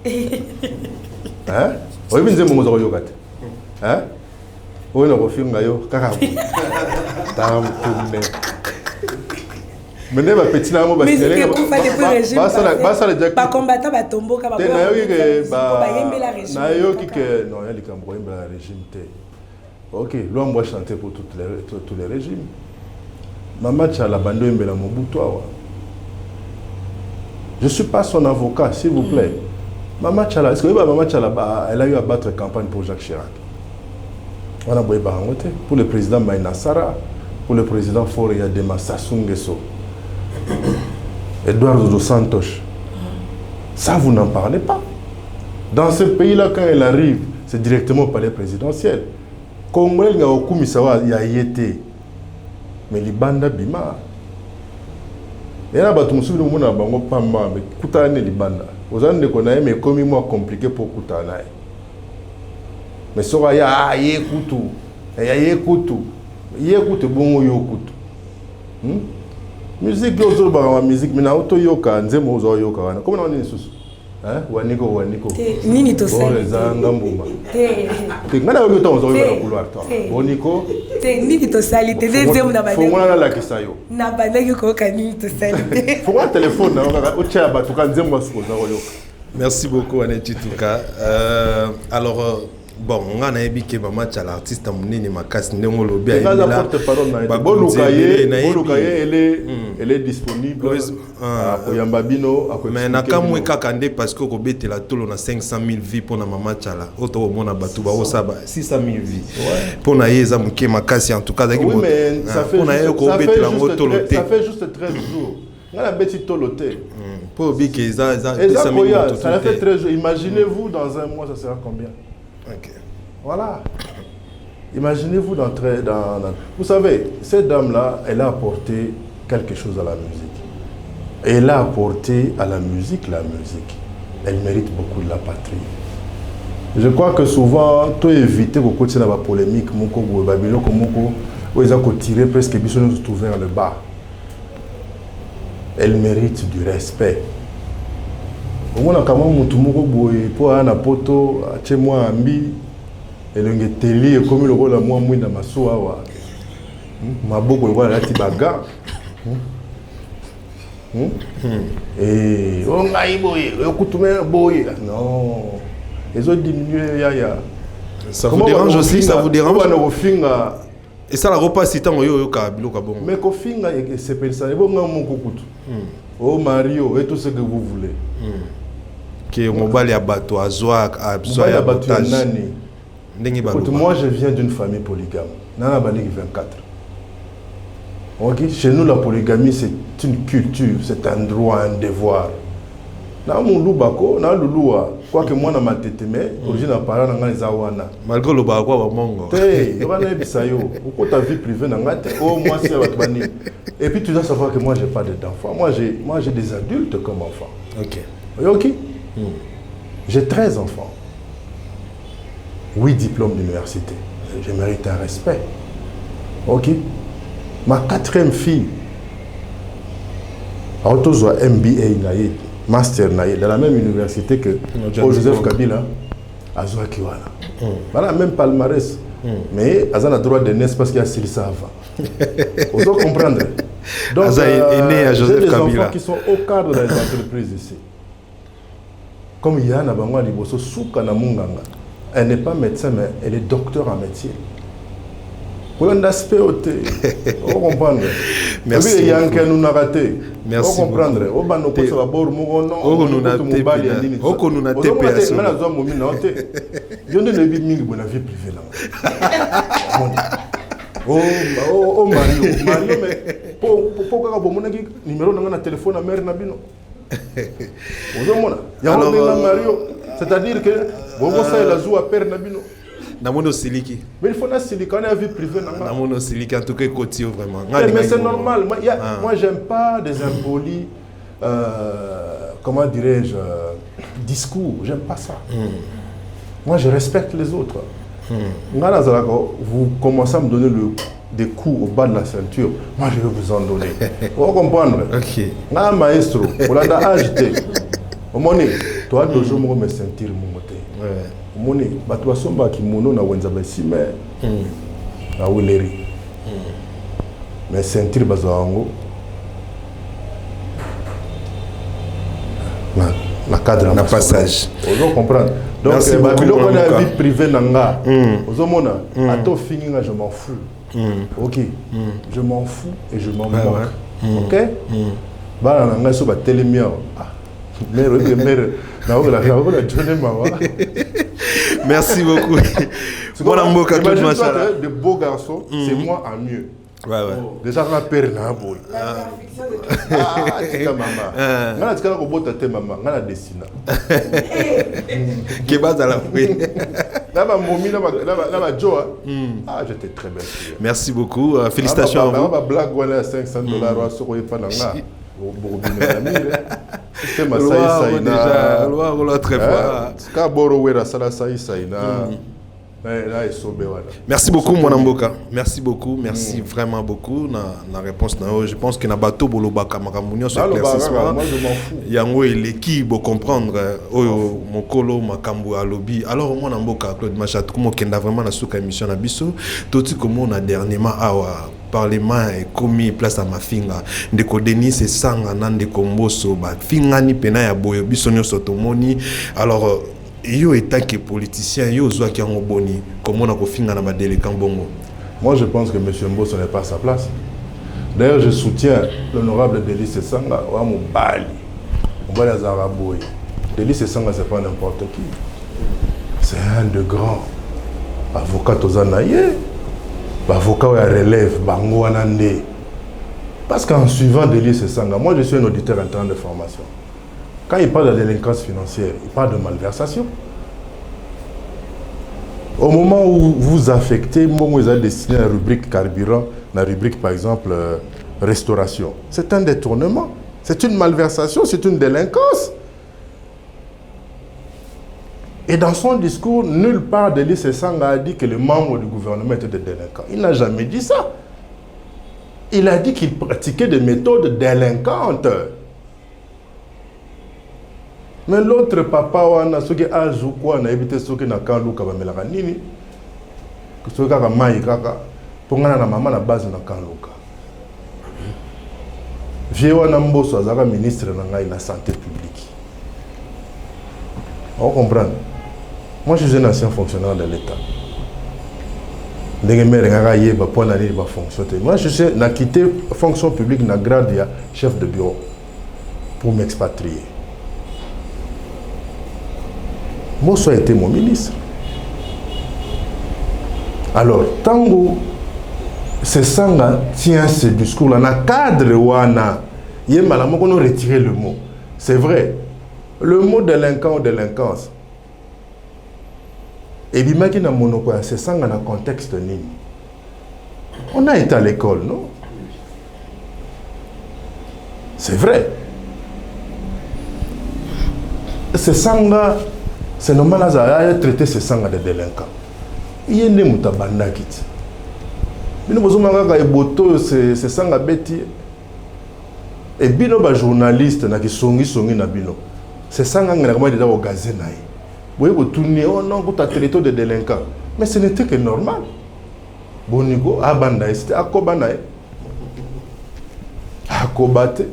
Hein? Oyi binzembo mozo yo kate. Hein? Oyi na ko finga yo kaka. Tam tourner. Mais ne va petit na mo ba sénégalais. Ba ça le ba combattant ba tombo ka ba. Na yo ki ba yembela régime. Na yo ki que non, il kambo yembela régime te. OK, l'on doit chanter pour tous les régimes. Mama Tchala Bando Mbela Mobutu. Je ne suis pas son avocat, s'il vous plaît. Mama Tchala, est-ce que Mama Tchala, elle a eu à battre campagne pour Jacques Chirac? On a besoin pour le président Maïna Sara, pour le président Foria Dema Sassou Nguesso, Eduardo dos Santos. Ça, vous n'en parlez pas. Dans ce pays-là, quand elle arrive, c'est directement au palais présidentiel. Comme il y a au Koumisawa, il y a été. Mais les bandes bima. Et là, tu me souviens de mon abango pamba, mais koutane les bandes. Aux années qu'on a mais comme moi compliqué pour koutane. Mais ça va ya yekutu, ya yekutu bon yokutu. Musique yozo ba musique, mais na auto yoka nzemo ozo yoka wana. Comment on est sous? Hein? Waniko. Nini to sa. Ngambuma. Te ngana yo to ozo yoka couloir to. Waniko. Te nini to sali te deuxième na ba. Faut moi la kisayo. Na ba na ko ka nini to sali. Faut un téléphone na o tia ba to ka nzemo so ozo yoka. Merci beaucoup Aneti Touka. Alors bon, on a dit que Mama Tchala l'artiste a mené ma casse ndongo lobi elle est disponible pour Yambabino mais na kamwe kakande parce que robete la tolo na 500 000 vies pour na Mama Tchala auto mona batu ba osaba 600 000 vies pour na yeza muke makasi en tout cas oui mais ça fait ça fait juste 13 jours on a bêti toloté pour dire que ça ça fait 13 jours. Imaginez-vous dans un mois ça sera combien? Okay. Voilà. Imaginez-vous d'entrer dans... Vous savez, cette dame-là, elle a apporté quelque chose à la musique. Elle a apporté à la musique. Elle mérite beaucoup de la patrie. Je crois que souvent, tu évites de continuer la polémique, où ils ont tiré presque et se trouver dans le bas. Elle mérite du respect. On a quand même pour un poto chez moi ambi et le télé comme le rôle à moi dans ma soie ma beaucoup le rôle là baga Et on a boy. Non. Ils ont diminué yaya. Ça vous dérange aussi, ça vous dérange? Et ça la repas si tant yo kabilo kabon. Mais kofinga c'est pensé bon mon kokutu. Oh Mario et tout ce que vous voulez. Que mobile ya bato azwa ya batage. Ndengi moi je viens d'une famille polygame. Nana balik 24. OK, chez nous la polygamie c'est une culture, c'est un droit, un devoir. Na mon lubako, na lulua, quoi que moi na matete mais origine parent na ngana wana. Malgré le bako ba mongo. Hey, wana bisayo, pourquoi ta vie privée na ngate? Oh moi c'est batbani. Et puis tu dois savoir que moi j'ai pas d'enfants. Moi j'ai des adultes comme enfants. OK. OK. J'ai 13 enfants. 8 diplômes d'université. Je mérite un respect. OK. Ma 4e fille a autozoa MBA naïe, master naïe dans la même université que Joseph Kabila a zoa kiwana. Voilà même palmarès. Mais Azan a droit de naître parce qu'il y a Silisa avant. Vous doit comprendre. Donc est né à Joseph j'ai des Kabila. enfants qui sont au cadre dans les entreprises ici. Comme Yana Bangwa Liboso Souka na Munganga. Elle n'est pas médecin mais elle est docteur en médecine. Vous comprenez? Merci. Merci. Vous comprenez? Oh Mario, mais pourquoi vous avez numéro de téléphone à mère Nabino? Mario, c'est-à-dire que vous avez la joie à père Nabino. Namono Siliki. Mais il faut la Siliki, on a vie privée. Namono Siliki, en tout cas, côté vraiment. Mais c'est normal. Moi, j'aime pas des impolis, comment dirais-je, discours. J'aime pas ça. Moi, je respecte les autres. Vous commencez à me donner des coups au bas de la ceinture. Moi, je vais vous en donner. Vous comprenez? Ok. Un maestro, vous l'avez agité. Au moment toi, toujours, je me sentir mon côté. Moni bato basomba kimono na wenza basime na wileri mais sentir bazoango na cadre na passage vous comprendre donc on a vie privée nanga vous mona ato finga je m'en fous OK je m'en fous et je m'en moque OK ba nanga so ba telemia mère merci beaucoup. De beaux garçons, c'est moi en mieux. Ouais. Déjà, on a peur na boy. C'est maman. On a dit qu'on a beau tâter maman, on a dessiné. Qui va dans la fouille. Là-bas, Momi, là-bas, Joa. Ah, j'étais très belle. Merci beaucoup. Félicitations à vous. On va blague à $500 sur le pananga. C'est ma saïna. Loi très fort. Merci beaucoup, mon Amboka. Merci beaucoup. Merci vraiment beaucoup. La réponse, je pense que na bateau bolobaka makamunyo sur éclaircissement. Yango eleki bo comprendre oyo mokolo makambo alobi. Alors mon Amboka Claude Machat comme kenda vraiment na suka émission na biso. Toti comme on a dernièrement awa Parlement est commis place à ma finga. Ndeko Denis et Sanga Nandeko Mboso ba fingani pena ya boyo bisonyo sotomoni. Alors yo étant que politicien yo zo ki en boni comment on a finga na ba délégué bongo. Moi je pense que monsieur Mboso n'est pas à sa place. D'ailleurs je soutiens l'honorable Denis et Sanga wa mobali. Mobali azara boy. Denis et Sanga c'est pas n'importe qui. C'est un de grands avocats tozanaye. Avocat à relève, bango anande. Parce qu'en suivant Denis et Sanga, moi je suis un auditeur en train de formation. Quand il parle de délinquance financière, il parle de malversation. Au moment où vous affectez, moi vous avez destiné la rubrique carburant, la rubrique par exemple restauration. C'est un détournement, c'est une malversation, c'est une délinquance. Et dans son discours, nulle part Denis et Sanga a dit que les membres du gouvernement étaient des délinquants. Il n'a jamais dit ça. Il a dit qu'il pratiquait des méthodes délinquantes. Mais l'autre papa, on a ce qui a joué quoi, on a évité ce qui n'a qu'un loup, on a mis ce qui a maï kaka, pour nga na maman na base na qu'un loup. Viewana Mbosso azaka ministre de la santé publique. On comprend. Moi je suis un ancien fonctionnaire de l'État. Moi je suis quitté fonction publique na grade de chef de bureau pour m'expatrier. Mbosso a été mon ministre. Alors, tango c'est Sanga tient ce discours là, dans cadre wana, il m'a retiré le mot. C'est vrai, le mot délinquant ou délinquance. Et bien, c'est Sanga dans le contexte nini. On a été à l'école, non? C'est vrai. C'est Sanga, c'est normal à traiter ce Sanga de délinquant. Il y a des gens qui bino bozomanga ka eboto c'est sanga beti et bino ba journaliste na kisongi na bino c'est sanga ngana kama déjà au gazé naï boye botuni oh non ko ta territoire de délinquants mais ce n'était que normal bonigo abanda c'était akoba naï akobate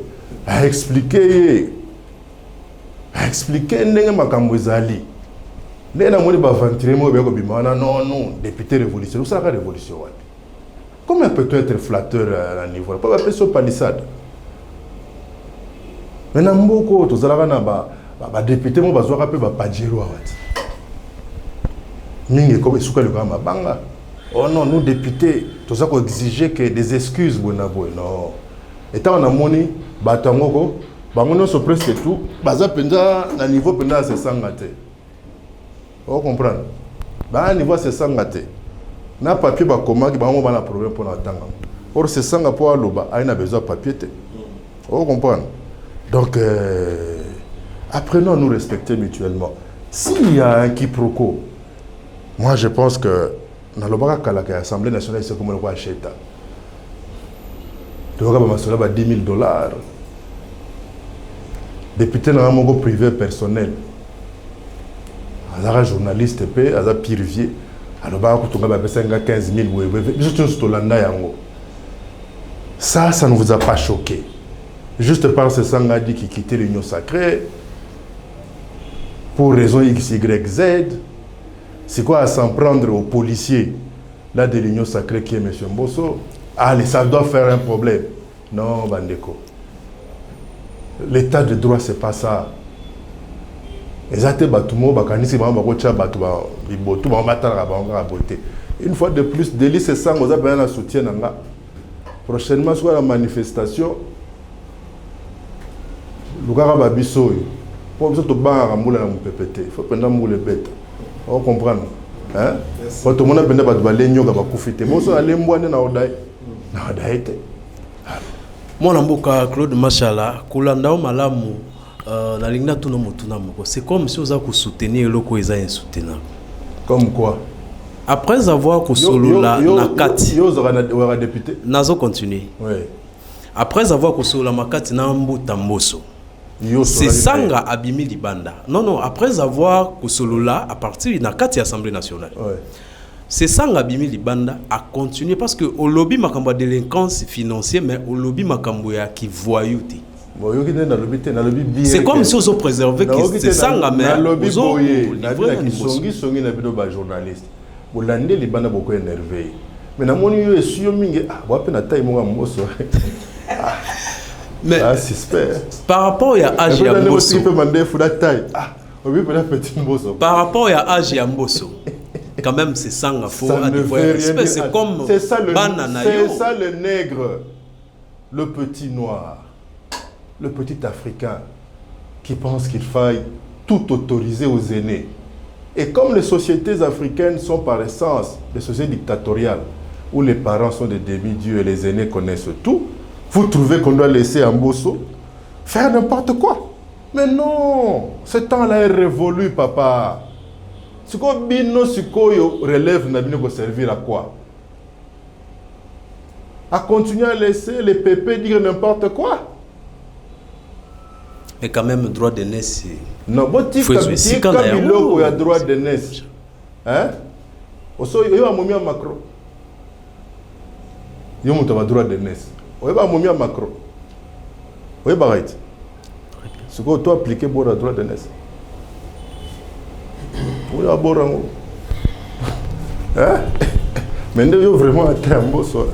a expliquer ndenge makambo ezali ndena moni ba venturer mo be ko bimana non député révolutionnaire ça ka révolution wapi. Comment peut-on être flatteur à niveau? Pas appeler ça palissade. Maintenant, beaucoup de gens députés ont besoin de Pajero. Mingi comme souka le gama banga. Oh non, nous députés, tout ça qu'on exigeait que des excuses bonabo. Non. Étant on a moni, batangoko, bangono so presque tout, baza penda na niveau penda c'est sangate. Vous comprenez? Ba niveau c'est sangate. Na papier ba comment qui ba on ba problème pour attendre. Or c'est ça pour aloba, a besoin de papier. Vous comprenez? Donc apprenons à nous respecter mutuellement. S'il y a un quiproquo, moi je pense que dans l'Assemblée nationale c'est comme le roi Cheta. Donc on va $10 000. Député dans un privé personnel. Un journaliste un pirivier. Alors, on va 15 000 ça ne vous a pas choqué. Juste parce que Sangadi qui quittait l'Union sacrée, pour raison X, Y, Z, c'est quoi à s'en prendre aux policiers là de l'Union sacrée qui est M. Mbosso? Allez, ça doit faire un problème. Non, Bandeko. L'état de droit, c'est pas ça. Une fois de plus, délice et sang, vous avez un soutien. Prochainement, sur la manifestation, le gars va biso. Pour que vous PPT, il faut prendre moule bête. Vous comprenez? Hein? Quand tout le monde a besoin de balenyo, va profiter. Moi, ça allait moi na odai. Na odai. Moi, namboka Claude Machala, kolanda o malamu. C'est comme si vous avez soutenu le co insoutenable. Comme quoi? Après avoir consolé la Nakati, Nazo continue. Oui. Après avoir consolé la Makati Nambu Tamboso, c'est Sanga Abimi Libanda. Non, après avoir consolé la à partir de Nakati Assemblée nationale. Oui. C'est Sanga Abimi Libanda a continué parce que au lobby makambo délinquance financière, mais au lobby makambo qui voyouté. C'est comme si on préservait que c'est ça la mer. Mais par rapport à Agi Amboso, par rapport à Agi Amboso, quand même c'est ça la faux. C'est comme c'est ça le nègre, le petit noir. Le petit Africain qui pense qu'il faille tout autoriser aux aînés. Et comme les sociétés africaines sont par essence des sociétés dictatoriales, où les parents sont des demi-dieux et les aînés connaissent tout, vous trouvez qu'on doit laisser Mbosso faire n'importe quoi. Mais non, ce temps-là est révolu, papa. Ce qu'on bino sikoyo relève n'a bien servir à quoi? À continuer à laisser les pépés dire n'importe quoi. Mais quand même, droit de naissance. Non, il faut y a droit de naissance. Hein? Il y a un moment Macron. Il y a un droit de naissance. Il y a un moment Macron. Oui, Barrett. Ce que tu as appliqué pour la droit de naissance. Oui, à Borango. Hein? Mais nous avons vraiment été un beau soir.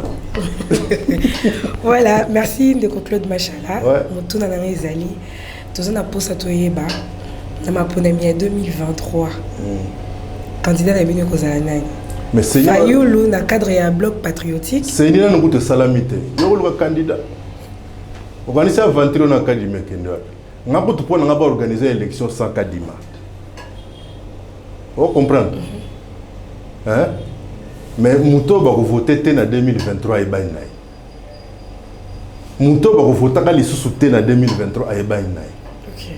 Voilà, merci de Claude Machala. Ouais. Mon tour dans les alliés. Tout ça, on a posé à Toyeba. Dans ma pandémie 2023. Candidat à l'Union Kozalanaï. Mais c'est Fayoulou, dans le cadre d'un bloc patriotique. C'est une année de salamité. Il y a un candidat. Organiser un venture dans le cadre du Mekendo. On a pas organiser l'élection sans Kadima. Vous comprenez? Hein? Mais Mouto va voter en 2023 à Baïnaï. Mouto va voter en 2023 à Baïnaï.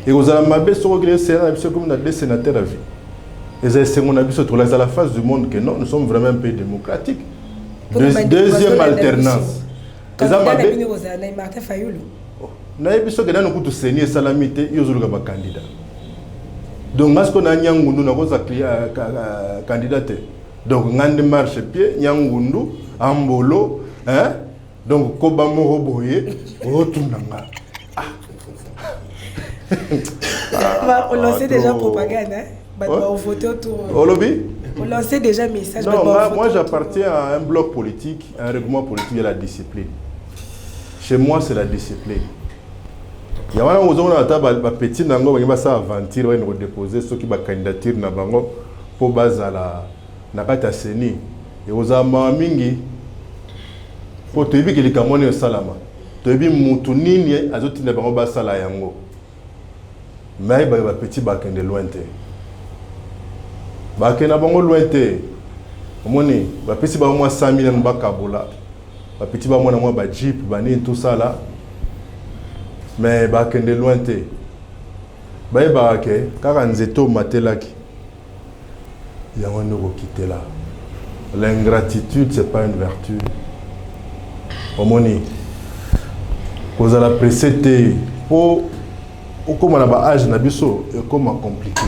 Et vous avez mabé sur le Sénat, comme des sénateurs à vie. Et c'est à la face du monde que non, nous sommes vraiment un pays démocratique. Deuxième alternance. Martin Fayoulou. Nous avons tous saigné salamité, nous avons un candidat. Donc, est-ce qu'on a un candidat? Donc, on a une marche pied, Nyangundu, Ambolo, hein? Donc, Kobamoro Boye, Rotunanga. On lançait déjà propagande, hein? On votait autour. On lançait déjà message. Non, moi j'appartiens à un bloc politique, un règlement politique de la discipline. Chez moi, c'est la discipline. Il y a un petit nango qui va s'aventurer, va déposer ceux qui va candidature na bango pour bazala na kata seni. Et aux amamingi pour te dire que les camons salama. Te dire mutunini azoti na bango basala yango. Mais ba petit bakende lointé. Bakena bango lointé. Omoni ba petit ba moi 100 000 ba kabola. Ba petit ba moi na moi ba jeep bani tout ça là. Mais bakende lointé. Ba ba ke kaka nzeto matelaki. Ya wana ko quitter là. L'ingratitude c'est pas une vertu. Omoni. Vous allez précéder pour comme on a âge nabiso et comment compliqué.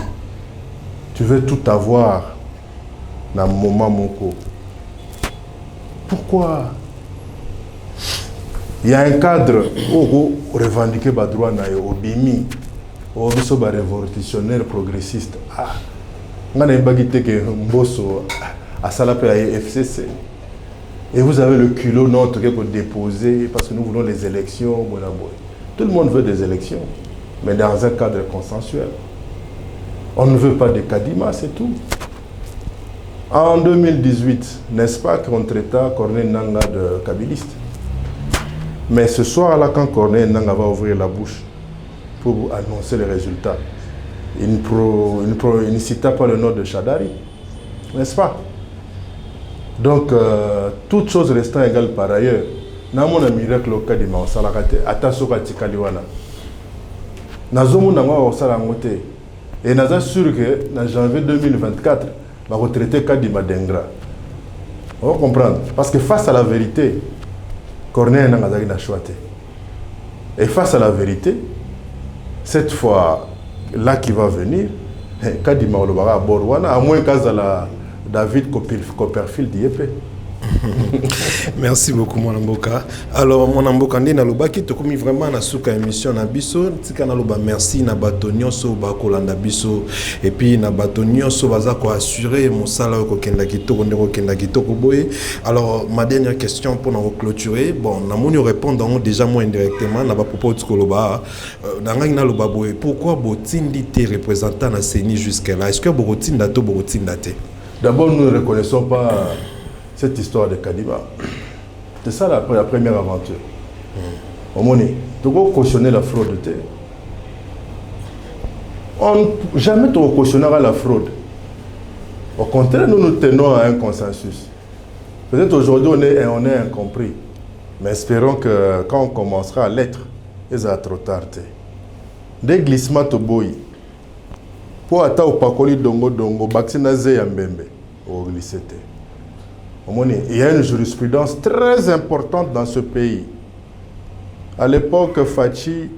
Tu veux tout avoir dans un moment moko. Pourquoi? Il y a un cadre où revendiquer les droits au bimi, au biso ba révolutionnaire progressiste. Ah, on a bagité que mboso à salapé à FCC. Et vous avez le culot notre pour déposer parce que nous voulons les élections. Tout le monde veut des élections, mais dans un cadre consensuel. On ne veut pas de Kadima, c'est tout. En 2018, n'est-ce pas qu'on traita Corneille Nanga de kabiliste? Mais ce soir-là, quand Corneille Nanga va ouvrir la bouche pour annoncer les résultats, il ne cita pas le nom de Chadari, n'est-ce pas? Donc, toutes choses restant égales par ailleurs, nous avons un miracle au Kadima, on s'en a raté, attention à Tikaliwana. Nous avons un miracle. Et nous sommes sûrs que en janvier 2024, on va retraiter Kadima Dengra. On va comprendre. Parce que face à la vérité, Corneille n'a choisi. Et face à la vérité, cette fois, là qui va venir, Kadima Olobara à Borwana, à moins qu'à David Copperfield d'Yepé. Merci beaucoup mon Mboka. Alors mon Mboka ndé na lobaki to komi vraiment na suka émission na biso tika na loba merci na batonio so ba kolanda biso et puis na batonio so baza ko assurer mon sala ko kenda kitoko ndeko kenda kitoko boye. Alors ma dernière question pour nous clôturer, bon na moni répondre déjà moins indirectement na ba propos de koloba na ngaki na loba boye pourquoi botindi te représentant na CENI jusqu'à là, est-ce que botinda to botinda te? D'abord nous ne reconnaissons pas cette histoire de Kadima. C'est ça la première aventure. Au monnaie, tu dois cautionner la fraude. Jamais tu cautionnera la fraude. Au contraire, nous nous tenons à un consensus. Peut-être aujourd'hui on est incompris. Mais espérons que quand on commencera à l'être, il sera trop tard. Des glissements au boy. Pour attendre au pakoli dongo, vacciner Zeyambembe au glisser. Il y a une jurisprudence très importante dans ce pays. À l'époque, Fachi,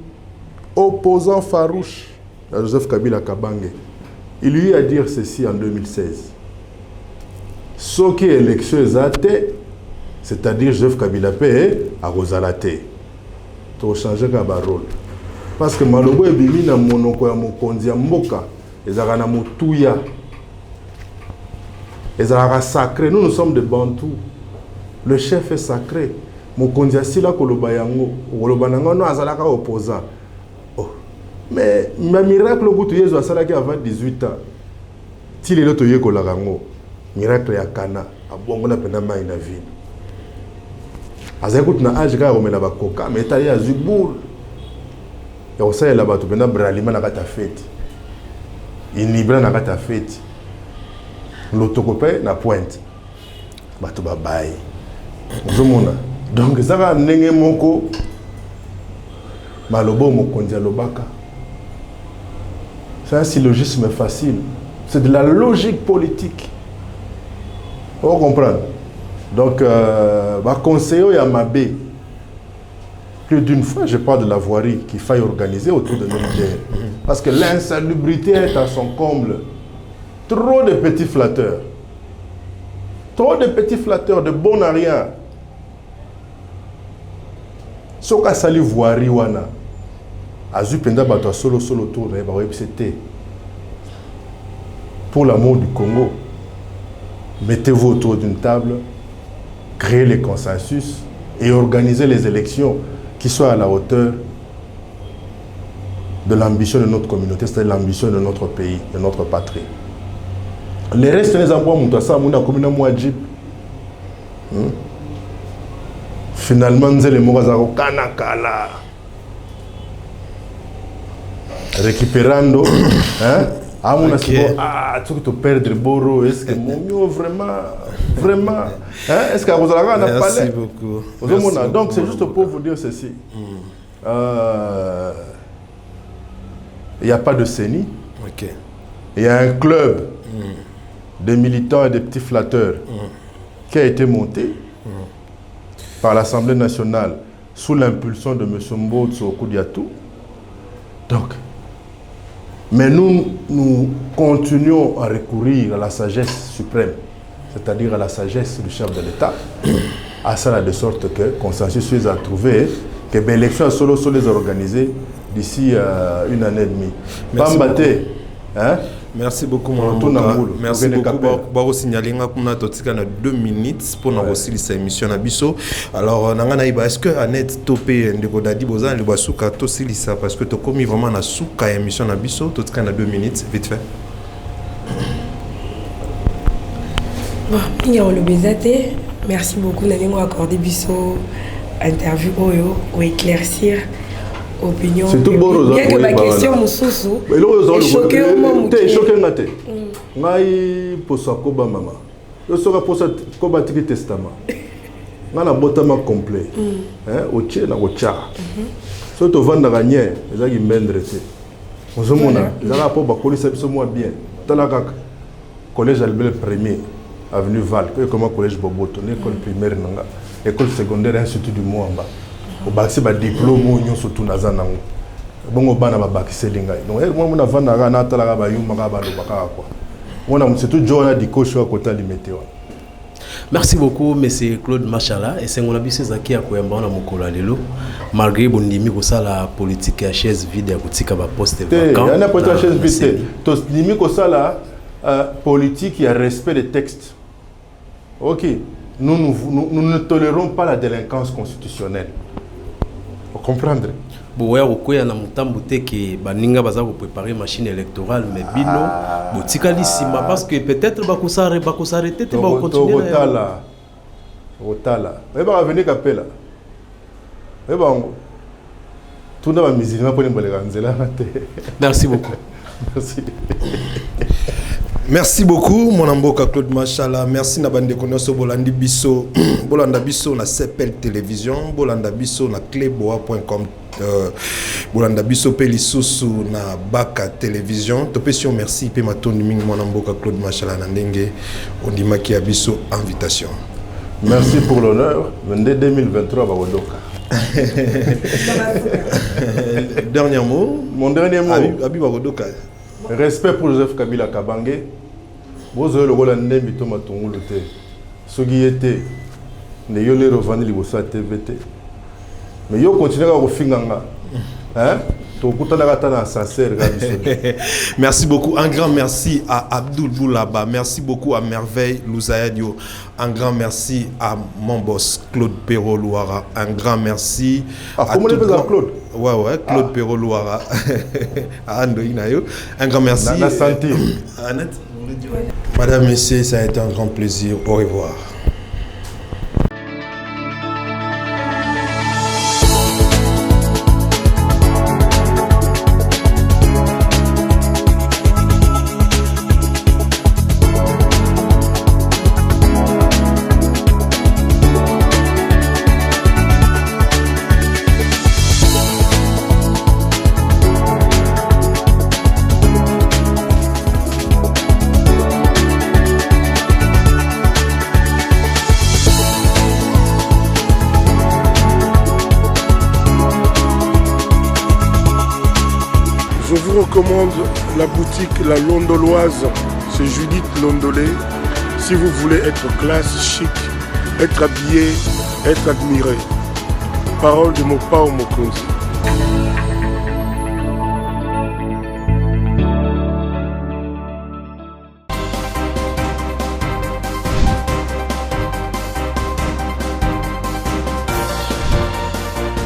opposant farouche à Joseph Kabila Kabange, il lui a dit ceci en 2016. Ce qui est élection est athée, c'est-à-dire Joseph Kabila P à Rosalate. to changer ka ba rôle parce que malobo ebimi na monoko ya mokonzi ya mboka ezaka na motuya ezaka sacré. Nous sommes des Bantous, le chef est sacré. Mokonzi asila koloba yango koloba nango no azalaka opposant. Oh. Mais ma miracle kutu yezo asalaki avant 18 ans ti lelo toye kolaka ngo miracle ya kana abongo na pena mai na vie azali na âge ka romela bakoka mais ta ya zubul ya osala bato pena bralima na kata fête inibra na kata fête l'autocope na pointe bato babaye ozomona donc ezaka ndenge moko malobo mokonzi alobaka. C'est un syllogisme facile. C'est de la logique politique. Vous comprenez? Donc, conseiller à Mabé, plus d'une fois, je parle de la voirie qu'il faille organiser autour de nos biens. Parce que l'insalubrité est à son comble. Trop de petits flatteurs. Trop de petits flatteurs, de bons à rien. Soka sali voirie wana. Azupenda bato solo tour na ba c'était pour l'amour du Congo. Mettez-vous autour d'une table, créez les consensus et organisez les élections qui soient à la hauteur de l'ambition de notre communauté, c'est-à-dire l'ambition de notre pays, de notre patrie. Les restes des emplois moutassa muna komina mwa jeep. Finalement nzele morazako kanakala. Récupérando, hein? Tu peux perdre Boro. Est-ce que mon vraiment, hein? Est-ce que vous avez un palais? Merci beaucoup. Donc c'est juste pour vous dire ceci. Il n'y a pas de CENI. Okay. Il y a un club de militants et de petits flatteurs qui a été monté par l'Assemblée nationale sous l'impulsion de M. Mbotso Koudiatou. Donc, mais nous continuons à recourir à la sagesse suprême, c'est-à-dire à la sagesse du chef de l'État, à cela de sorte que consensus soit trouvé, que l'élection solo les organiser d'ici une année et demie. Bambaté, hein? Merci beaucoup, mon merci beaucoup. Baro signaler qu'on a totika na 2 minutes pour nous aussi cette émission Nabiso. Alors nangana iba est-ce que Annette Topé ndeko dadi bozan le basuka to silisa parce que to commis vraiment na suka émission Nabiso totika na 2 minutes vite fait. Bon, il y a le bezate. Merci beaucoup d'avoir accordé biso interview oyo ou éclaircir opinion. C'est tout bon. Il y a que ma question mususu. Et choqué au moment. T'es choqué ngate. Ngai posa koba mama. Yo soka posa koba tiki testament. Ngana botama complet. Hein, oche na ocha. So to vanda gagner, ezaki mendrete. Ozomona, ezaka po ba kolisa biso moi bien. Tala kaka. Collège Albert Premier, avenue Val, comment collège Boboto, l'école primaire nanga, école secondaire institut du Mwamba. Au baxi ba diplôme on surtout naza nango. Bongo bana ba baxi linga. Donc moi mona vanda ga na tala ga ba yuma ga ba lo baka quoi. Mona surtout Joana di coach à côté limité. Merci beaucoup, monsieur Claude Machala. Et c'est mon habitude zaki ya koyamba na mokolo lelo. Malgré bondimi ko sala politique à chaise vide ya kotika ba poste vacant. Il y a pas de chaise vide. To limi ko sala politique, il y a respect des textes. Ok, nous ne tolérons pas la délinquance constitutionnelle. Vous comprenez? Bon, ouais, au na mutambu te que baninga baza ko préparer machine électorale mais bino botika lisima parce que peut-être bakosarete te ba continuer. Otala. Et ba venir kapela. Et ba tout na ba musulman pour les nzela te. Merci beaucoup. Merci. Merci beaucoup, mon amboka Claude Machala. Merci na bande konoso bolandi biso, bolanda biso na CPL télévision, bolanda biso na cleboa.com, bolanda biso pe lisusu na Baka télévision. Topesio merci pe matondi mingi mon amboka Claude Machala na ndenge ondimaki ya biso invitation. Merci pour l'honneur. Vendé 2023 ba wodoka. Dernier mot. Mon dernier mot. Abi ba wodoka. Respect pour Joseph Kabila Kabange. Vous avez le rôle de Mitoma Tongolote. Ce qui était, ne yole revenu les bossa TVT. Mais yo continue à refinganga. Hein? Merci beaucoup. Un grand merci à Abdoul Boulaba. Merci beaucoup à Merveille Louzayadio. Un grand merci à mon boss Claude Perrault-Louara. Un grand merci à comment Claude? Ouais, Claude Perrault-Louara. Un grand merci. Madame, messieurs, ça a été un grand plaisir. Au revoir. Je vous recommande la boutique La Londoloise, c'est Judith Londolé. Si vous voulez être classe, chic, être habillé, être admiré. Parole de Mopao Mokonzi.